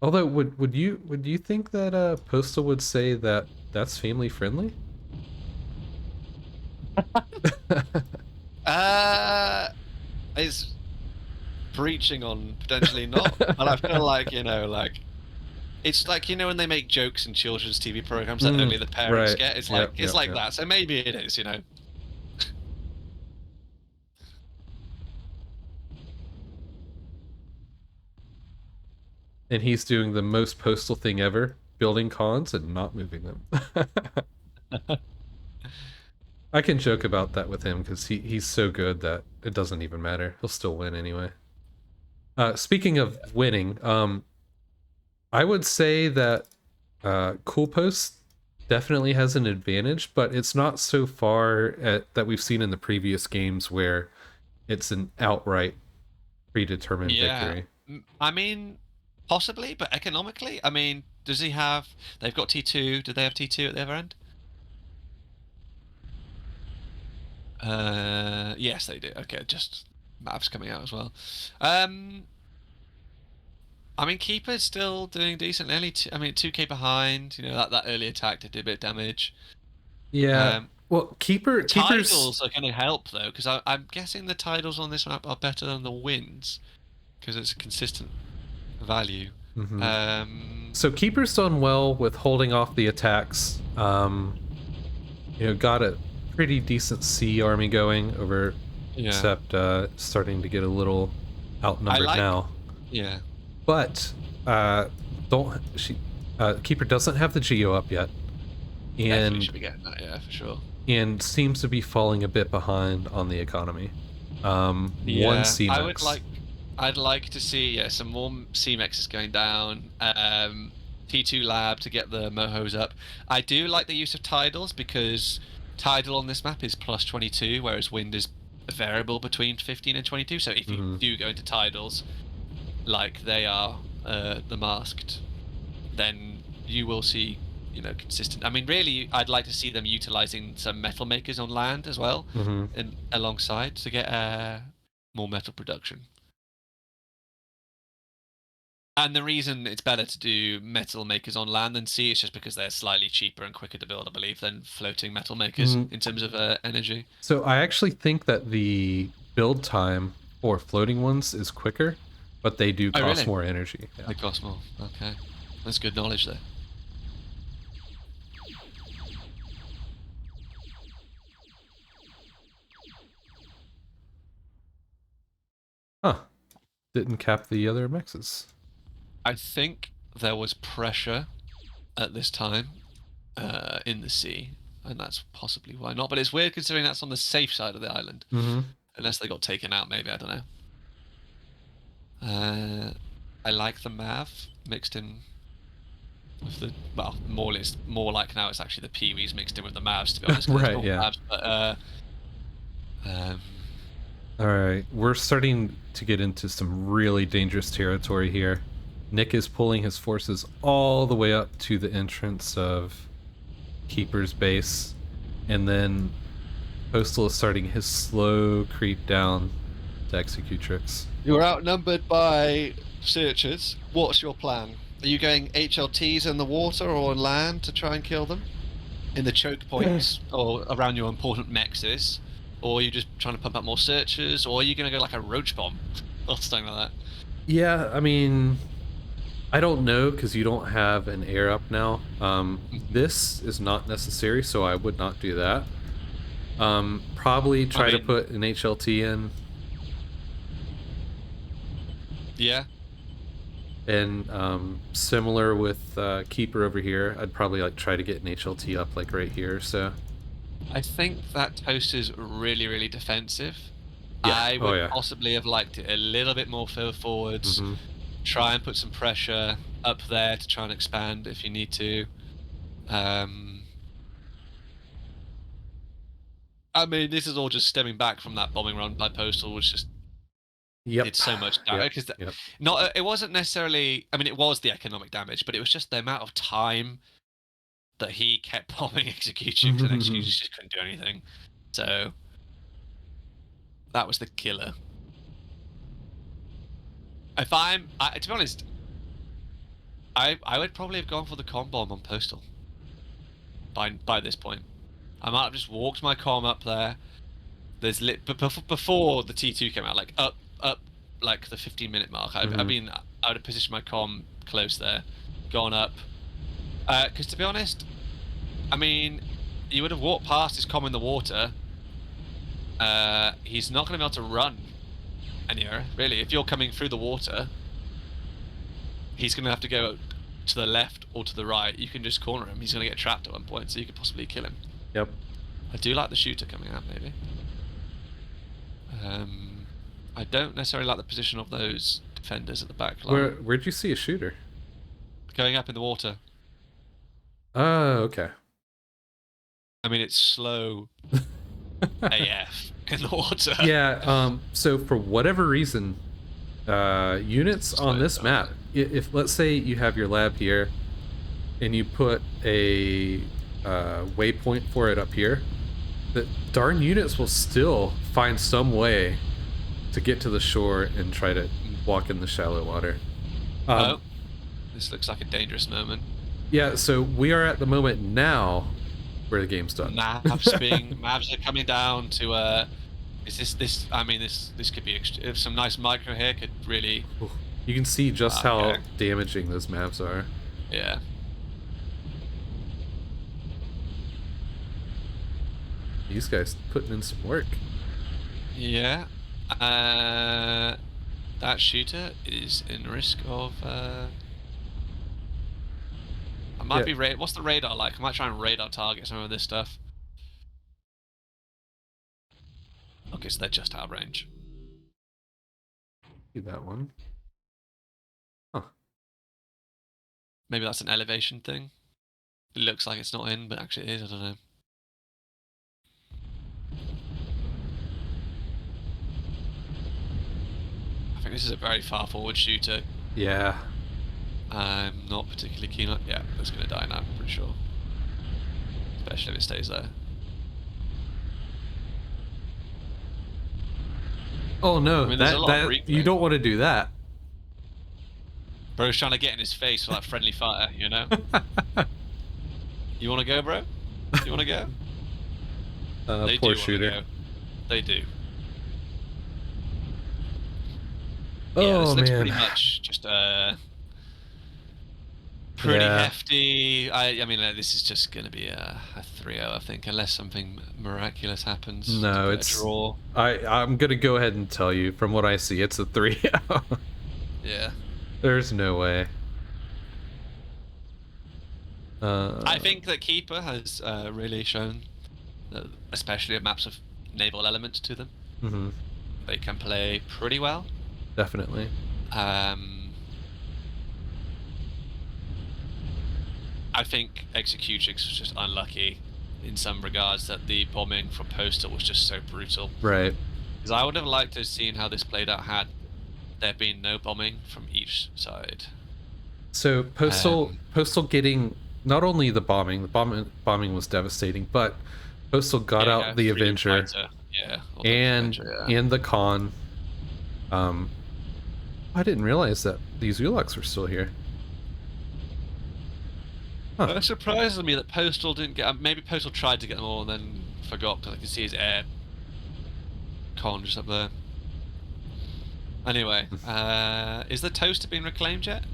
Although, would you think that Postal would say that that's family friendly? It's preaching on potentially not, but I feel like it's like when they make jokes in children's TV programs that only the parents get. It's like that. So maybe it is, And he's doing the most Postal thing ever, building cons and not moving them. I can joke about that with him because he's so good that it doesn't even matter. He'll still win anyway. Speaking of winning, I would say that CoolPost definitely has an advantage, but it's not so far that we've seen in the previous games where it's an outright predetermined Yeah, victory. I mean, possibly, but economically, I mean, does he have? They've got T2. Do they have T2 at the other end? Yes, they do. Okay, just maps coming out as well. Um, I mean, keeper's still doing decent. Only, I mean, 2K behind. You know that early attack did a bit of damage. Yeah. Um, Well, keepers. Tidals are going to help though, because I'm guessing the tidals on this map are better than the winds, because it's a consistent value. Mhm. Um, So keeper's done well with holding off the attacks. Got a pretty decent sea army going over, yeah, except starting to get a little I outnumbered like. now. Yeah, But don't she? Keeper doesn't have the geo up yet, definitely and should be getting that. Yeah, for sure. seems to be falling a bit behind on the economy. One Yeah, CMEX. I'd like to see some more CMEXs going down. T2 Lab to get the mohos up. I do like the use of tidals because tidal on this map is plus 22, whereas wind is a variable between 15 and 22. So if you Mm-hmm. do go into tidals, like they are the masked, then you will see consistent. I mean, really, I'd like to see them utilizing some metal makers on land as well, Mm-hmm. and alongside to get more metal production. And the reason it's better to do metal makers on land than sea is just because they're slightly cheaper and quicker to build, I believe, than floating metal makers Mm-hmm. in terms of energy. So I actually think that the build time for floating ones is quicker, but they do Oh, cost really? more energy. Yeah. They cost more. Okay, that's good knowledge there. Huh. Didn't cap the other mexes. I think there was pressure at this time in the sea, and that's possibly why not. But it's weird considering that's on the safe side of the island, Mm-hmm. unless they got taken out. Maybe I don't know. I like the Mav mixed in with the more like now it's actually the Peewees mixed in with the Mavs to be honest, because it's Right. called Yeah. Mavs. But um, All right. We're starting to get into some really dangerous territory here. Nick is pulling his forces all the way up to the entrance of Keeper's base, and then Postal is starting his slow creep down to Executrix. You're outnumbered by searchers. What's your plan? Are you going HLTs in the water or on land to try and kill them? in the choke points or around your important mexes, or are you just trying to pump up more searchers, or are you going to go like a roach bomb or something like that? Yeah, I mean, I don't know because you don't have an air up now. This is not necessary, so I would not do that. Probably try to mean- put an HLT in, Yeah. and similar with Keeper over here, I'd probably like try to get an HLT up like right here. So I think that toast is really, really defensive. yeah, I oh would yeah. possibly have liked it a little bit more further forwards. Mhm. Try and put some pressure up there to try and expand if you need to. I mean, this is all just stemming back from that bombing run by Postal, which just Yep. did so much Yep. damage. Because Yep. not, it wasn't necessarily. I mean, it was the economic damage, but it was just the amount of time that he kept bombing Executrix, and Executrix just couldn't do anything. So that was the killer. If to be honest, I would probably have gone for the comm bomb on Postal. By this point, I might have just walked my comm up there. But before the T2 came out, like up, like the 15-minute mark. I mean, I would have positioned my comm close there, gone up. Because to be honest, I mean, you would have walked past his comm in the water. He's not going to be able to run anywhere, really. If you're coming through the water, he's going to have to go to the left or to the right. You can just corner him. He's going to get trapped at one point, so you could possibly kill him. Yep. I do like the shooter coming out, maybe. I don't necessarily like the position of those defenders at the back line. Where'd you see a shooter? Going up in the water. Oh, okay. I mean, it's slow AF in the water. Yeah, so for whatever reason, units on Slow this down. map, if let's say you have your lab here and you put a waypoint for it up here, the darn units will still find some way to get to the shore and try to walk in the shallow water. Oh, this looks like a dangerous moment. Yeah, so we are at the moment now where the game's done. Mavs are coming down to is this I mean this could be if some nice micro here could really. You can see just how Okay. damaging those maps are. Yeah. These guys putting in some work. Yeah. That shooter is in risk of I might be what's the radar like? I might try and radar target some of this stuff. Okay, so they're just out of range. See that one. Huh. Maybe that's an elevation thing. It looks like it's not in, but actually it is, I don't know. I think this is a very far forward shooter. Yeah. I'm not particularly keen on. Yeah, it's going to die now, I'm pretty sure. Especially if it stays there. Oh no, I mean, there's a lot of you replay. don't want to do that. Bro's trying to get in his face for that friendly fire, you know? You want to go, bro? You want to go? They poor do shooter. go. They do. Oh Yeah, this looks man. pretty much just pretty Yeah. hefty. I mean, this is just going to be a 3-0, I think, unless something miraculous happens. No, to it's a draw. I'm gonna go ahead and tell you from what I see, it's a 3-0. Yeah. There's no way. I think that Keeper has really shown, that, especially at maps of naval elements to them, Mhm. they can play pretty well. Definitely. I think Executrix was just unlucky in some regards that the bombing from Postal was just so brutal. Right. Because I would have liked to have seen how this played out had there been no bombing from each side. So Postal getting not only the bombing was devastating, but Postal got out the Freedom Avenger, Fighter. Yeah, and the Con. I didn't realize that these Ulux were still here. Huh. It surprises me that Postal didn't get. Maybe Postal tried to get them all and then forgot, because I could see his air con just up there. Anyway, is the toaster been reclaimed yet?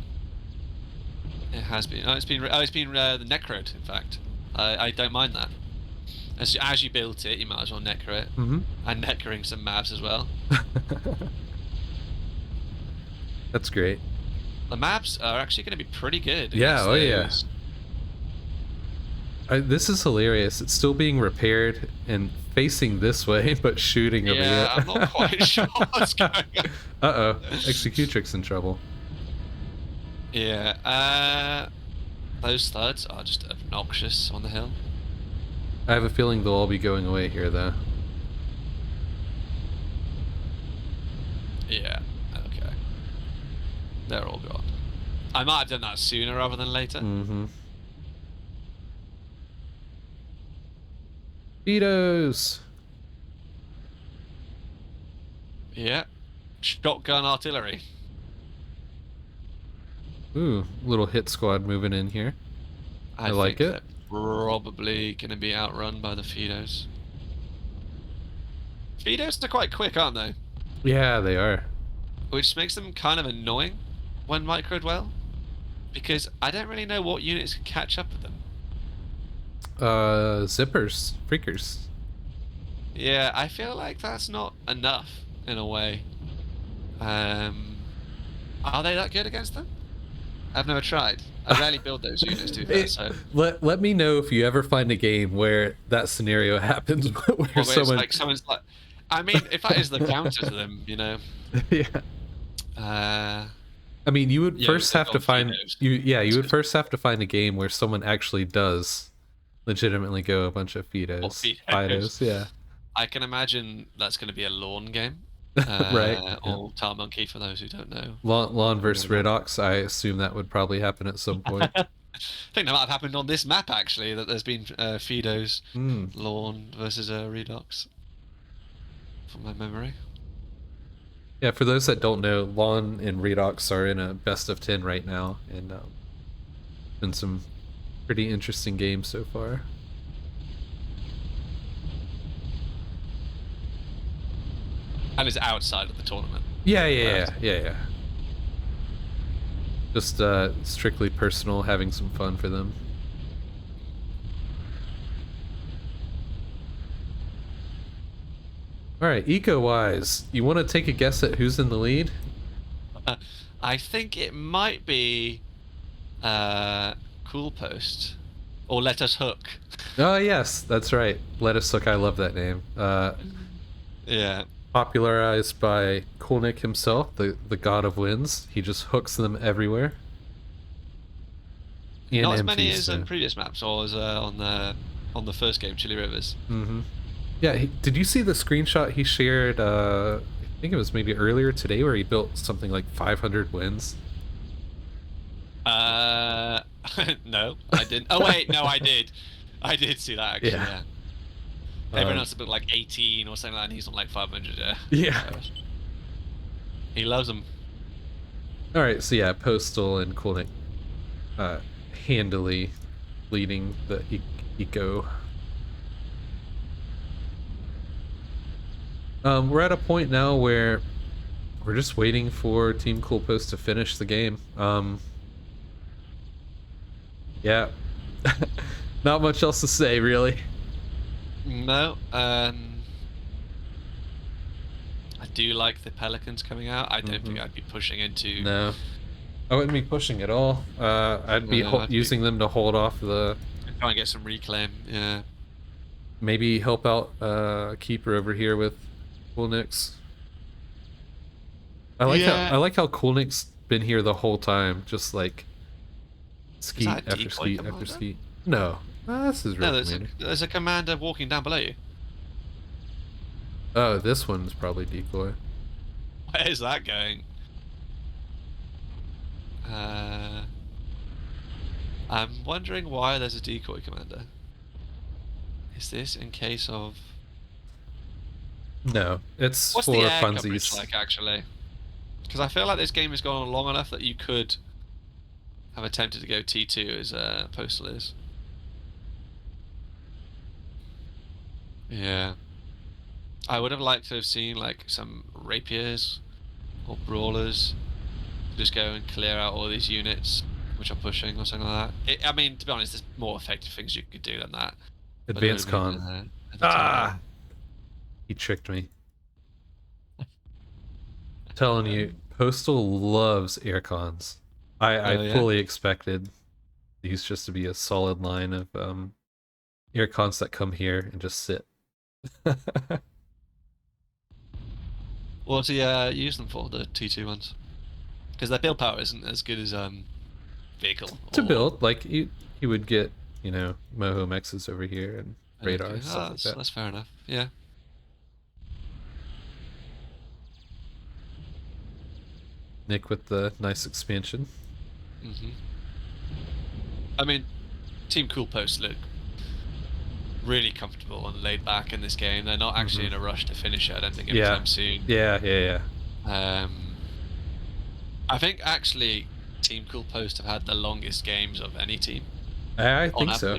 It has been. Oh, it's been the Necroed, in fact. I don't mind that. As you built it, you might as well necro it. Mm-hmm. And necroing some maps as well. That's great. The maps are actually going to be pretty good. Yeah, oh yeah. This is hilarious. It's still being repaired and facing this way, but shooting over here. Yeah, I'm not quite sure what's going on. Uh-oh. Executrix in trouble. Yeah, those thuds are just obnoxious on the hill. I have a feeling they'll all be going away here, though. Yeah, okay. They're all gone. I might have done that sooner rather than later. Mm-hmm. Speedos! Yeah. Shotgun artillery. Ooh, little hit squad moving in here. I like think it. They're probably going to be outrun by the Fidos. Fidos are quite quick, aren't they? Yeah, they are. Which makes them kind of annoying when microed well, because I don't really know what units can catch up with them. Zippers. Freakers. Yeah, I feel like that's not enough, in a way. Are they that good against them? I've never tried. I rarely build those units, to be fair, so... Let me know if you ever find a game where that scenario happens, where someone's like... I mean, if that is the counter to them, you know... Yeah. I mean, you would first have to find... You would first have to find a game where someone actually does legitimately go a bunch of Fidos, yeah. I can imagine that's going to be a lawn game. Right. Yeah. Or Tar Monkey, for those who don't know. Lawn versus Redox, I assume that would probably happen at some point. I think that might have happened on this map, actually, that there's been Fido's Lawn versus Redox, from my memory. Yeah, for those that don't know, Lawn and Redox are in a best of 10 right now, and been some pretty interesting games so far. And it's outside of the tournament. Yeah. Just strictly personal, having some fun for them. All right, eco-wise, you want to take a guess at who's in the lead? I think it might be CoolPost or Let Us Hook. Oh yes, that's right. Let Us Hook. I love that name. Yeah. Popularized by Coolnick himself, the god of winds. He just hooks them everywhere. Not as many as in previous maps, or as on the first game, Chili Rivers. Mm-hmm. Yeah, did you see the screenshot he shared, I think it was maybe earlier today, where he built something like 500 wins? No, I didn't. Oh wait, no, I did. I did see that, actually, yeah. Everyone else built like 18 or something like that, and he's on like 500, yeah. Yeah. He loves them. Alright, so yeah, Postal and Coolnick handily leading the eco. We're at a point now where we're just waiting for Team CoolPost to finish the game. Yeah, not much else to say, really. No, I do like the Pelicans coming out. I don't think I'd be pushing into... No, I wouldn't be pushing at all. I'd be using them to hold off the... Try and get some reclaim, yeah. Maybe help out Keeper over here with Coolnick's. I like how Coolnick's been here the whole time, just like skeet after skeet after skeet. No, this is real. No, there's a commander walking down below you. Oh, this one's probably decoy. Where is that going? I'm wondering why there's a decoy commander. Is this in case of... No, it's What's for the air funsies. coverage like, actually? Because I feel like this game has gone on long enough that you could have attempted to go T2 as Postal is. Yeah. I would have liked to have seen like some rapiers or brawlers just go and clear out all these units which are pushing or something like that. I mean, to be honest, there's more effective things you could do than that. Advanced con. He tricked me. Telling you, Postal loves air cons. I fully expected these just to be a solid line of air cons that come here and just sit. What do you use them for, the T2 ones? Because their build power isn't as good as vehicle. To build, like you would get, you know, Moho Mexes over here and radar stuff like that. That's fair enough. Yeah. Nick with the nice expansion. I mean, Team CoolPost look really comfortable and laid back in this game. They're not actually in a rush to finish it. I don't think anytime soon. Yeah. I think actually Team CoolPost have had the longest games of any team. I think so.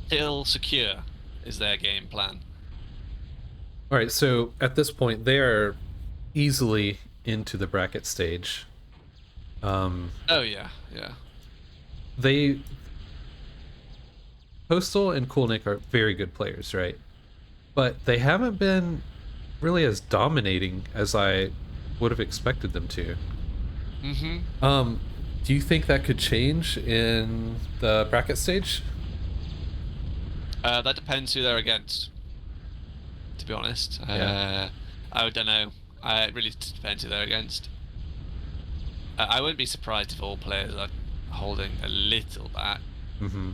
Hill secure is their game plan. All right, so at this point they are easily into the bracket stage. Oh yeah. Postal and Coolnick are very good players, right? But they haven't been really as dominating as I would have expected them to. Do you think that could change in the bracket stage? That depends who they're against, to be honest. I don't know. It really depends who they're against. I wouldn't be surprised if all players are holding a little back. Mm-hmm.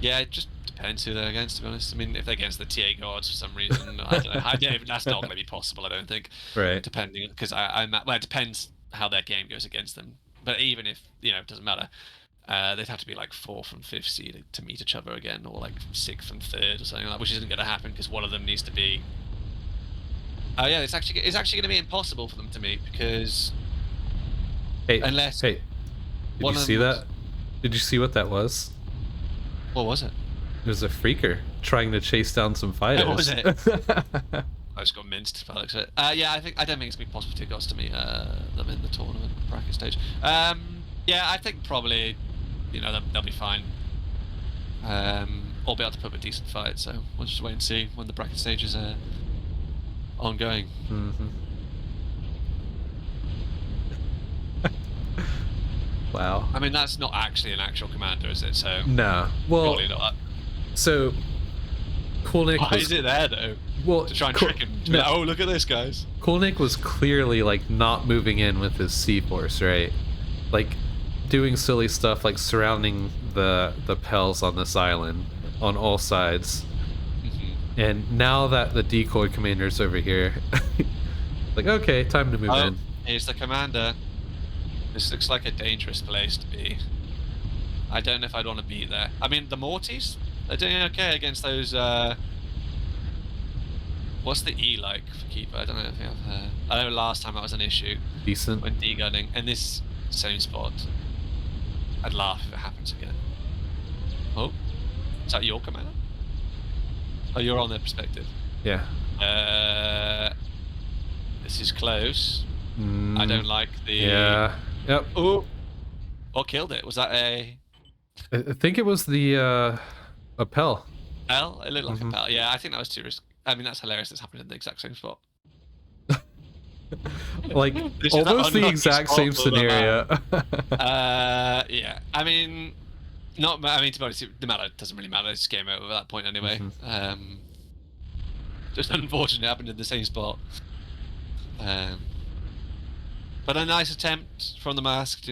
Yeah, it just depends who they're against, to be honest. I mean, if they're against the TA gods for some reason, I don't know. That's not going to be possible, I don't think. Right. Depending, because well, it depends how their game goes against them. But even if, it doesn't matter, they'd have to be like 4th and 5th seed to meet each other again, or like 6th and 3rd or something like that, which isn't going to happen because one of them needs to be. Oh yeah, it's actually going to be impossible for them to meet because Hey, unless did you see that? Did you see what that was? What was it? It was a freaker trying to chase down some fighters. What was it? I just got minced by the looks of it. Yeah, I don't think it's gonna be possible to gods to meet them in the tournament bracket stage. Yeah, I think probably, they'll be fine. Or be able to put up a decent fight. So we'll just wait and see when the bracket stage is ongoing. Mm-hmm. Wow. I mean, that's not actually an actual commander, is it? So no. Well, probably not. So Coolnick Why was, is it there though? well, To try and trick him. To be like, oh, look at this, guys. Coolnick was clearly like not moving in with his C-Force, right? Like doing silly stuff like surrounding the Pels on this island on all sides. Mm-hmm. And now that the decoy commander's over here, like, okay, time to move in. Here's the commander. This looks like a dangerous place to be. I don't know if I'd want to be there. I mean, the Mortys, they're doing okay against those, what's the E like for Keeper? I don't know if I've heard. I know last time that was an issue Decent. when degunning. In this same spot, I'd laugh if it happens again. Oh, is that your commander? Oh, you're on their perspective. Yeah. This is close. I don't like the... Yeah. Yep. Oh, what killed it? Was that a... I think it was the a Pel. Pel? It looked like a Pel. Yeah, I think that was too risky. I mean, that's hilarious. It's happened in the exact same spot. Like almost the exact same scenario. Yeah. I mean, to be honest, it doesn't really matter. It's game over at that point anyway. Just unfortunately, it happened in the same spot. But a nice attempt from the Masked.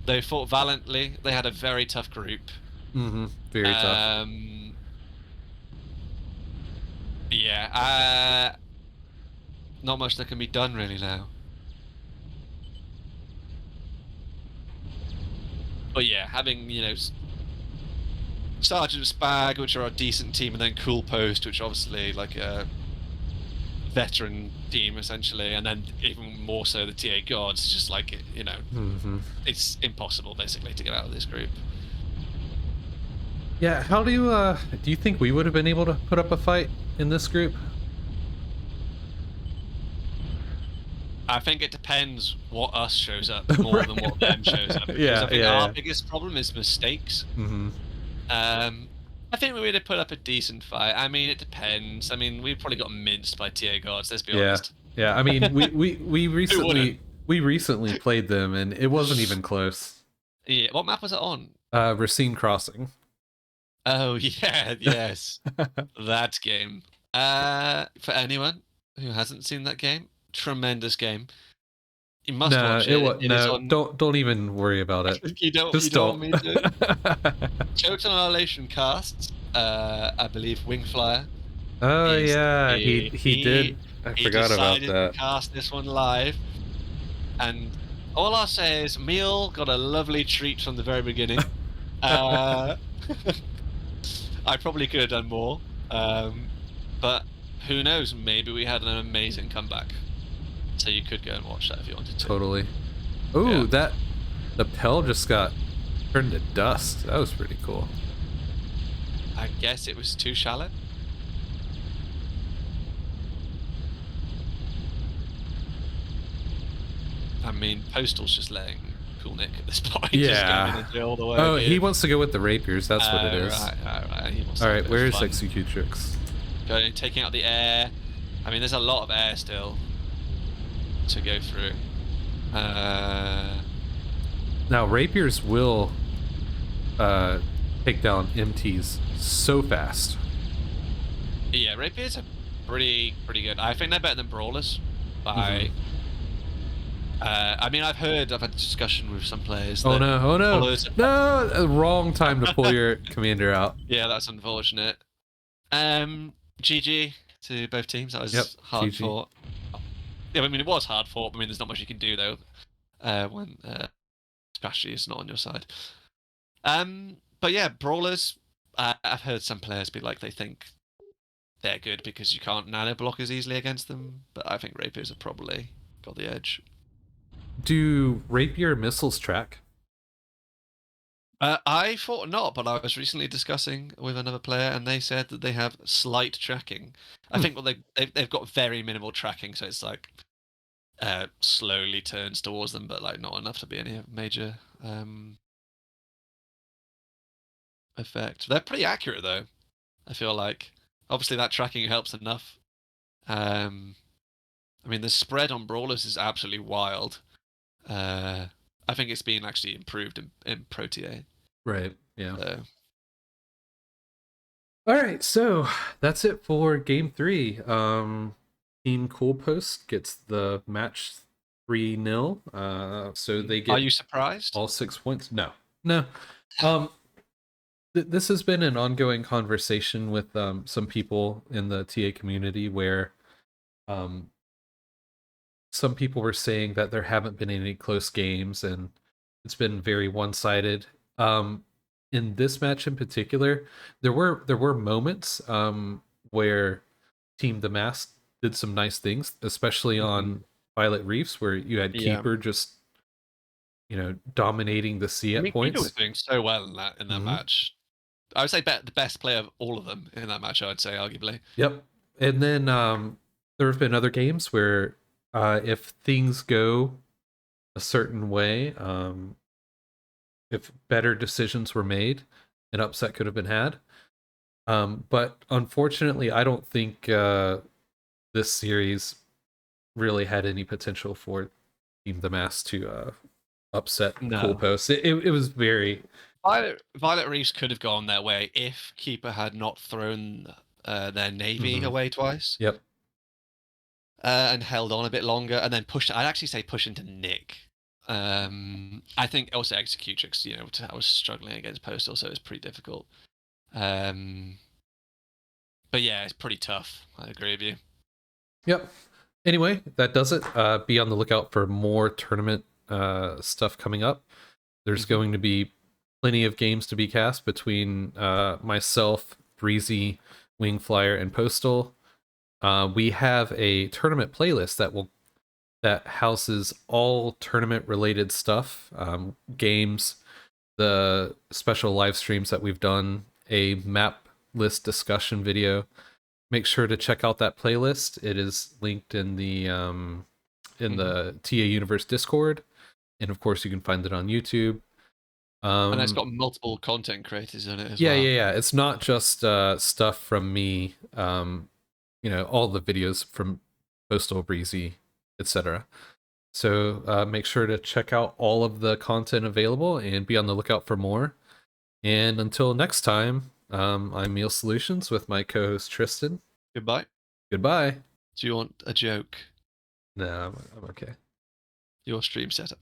They fought valiantly. They had a very tough group. Very tough. Yeah. Not much that can be done really now. But yeah, having Sergeant Spag, which are a decent team, and then CoolPost, which are obviously like a veteran team essentially, and then even more so the TA gods. It's just like it's impossible basically to get out of this group. Yeah. How do you think we would have been able to put up a fight in this group? I think it depends what us shows up more than what them shows up. Yeah, I think our biggest problem is mistakes. I think we would have put up a decent fight. I mean, it depends. I mean, we probably got minced by TA gods. Let's be honest. Yeah. I mean, we recently played them, and it wasn't even close. Yeah. What map was it on? Racine Crossing. Oh yeah, yes, that game. For anyone who hasn't seen that game, tremendous game. You must watch it. Don't even worry about it. You don't want me to. Choked on Annihilation casts. I believe Wingflyer. Oh yeah, he did. I forgot about that. To cast this one live, and all I'll say is Meal got a lovely treat from the very beginning. I probably could have done more, but who knows? Maybe we had an amazing comeback. So you could go and watch that if you wanted to. Totally. Ooh, the Pel just got turned to dust. That was pretty cool. I guess it was too shallow. I mean, Postal's just letting Coolnick at this point. Yeah. Just going all the way. Oh, he wants to go with the rapiers. That's what it is. Right. All right, where's Executrix? Going, taking out the air. I mean, there's a lot of air still to go through. Now rapiers will take down MTs so fast. Yeah, rapiers are pretty good. I think they're better than brawlers. by. I mean, I've had a discussion with some players. Oh that no! Oh no! follows- No! Wrong time to pull your commander out. Yeah, that's unfortunate. GG to both teams. That was Yep, hard GG. fought. Yeah, I mean, it was hard fought. I mean, there's not much you can do though when strategy is not on your side. But yeah, brawlers. I've heard some players be like they think they're good because you can't nano block as easily against them, but I think rapiers have probably got the edge. Do rapier missiles track? I thought not, but I was recently discussing with another player, and they said that they have slight tracking. I think they've got very minimal tracking, so it's like slowly turns towards them, but like not enough to be any major effect. They're pretty accurate though. I feel like obviously that tracking helps enough. I mean, the spread on brawlers is absolutely wild. I think it's been actually improved in Pro TA. Right. Yeah. So. All right, so that's it for game 3. Team CoolPost gets the match 3-0. So they get. Are you surprised? All 6 points? No. This has been an ongoing conversation with some people in the TA community where some people were saying that there haven't been any close games and it's been very one-sided. In this match in particular, there were moments where Team The Masked did some nice things, especially on Violet Reefs, where you had Keeper just dominating the sea at points. Keeper was doing so well in that match. I would say the best player of all of them in that match. I would say arguably. Yep. And then there have been other games where if things go a certain way, if better decisions were made, an upset could have been had. But unfortunately, I don't think this series really had any potential for Team The Masked to upset CoolPost. It was very... Violet Reefs could have gone their way if Keeper had not thrown their Navy away twice. Yep. And held on a bit longer, and then pushed. I'd actually say push into Nick. I think also Executrix, I was struggling against Postal, so it's pretty difficult. But yeah, it's pretty tough. I agree with you. Yep. Anyway, that does it. Be on the lookout for more tournament stuff coming up. There's going to be plenty of games to be cast between myself, Breezy, Wingflyer, and Postal. We have a tournament playlist that houses all tournament related stuff, games, the special live streams that we've done, a map list discussion video. Make sure to check out that playlist. It is linked in the TA Universe Discord, and of course you can find it on YouTube. And it's got multiple content creators in it as well. Yeah. It's not just stuff from me. All the videos from Postal, Breezy, etc. So make sure to check out all of the content available and be on the lookout for more. And until next time, I'm Meal Solutions with my co-host Tristan. Goodbye. Goodbye. Do you want a joke? No, I'm okay. Your stream setup.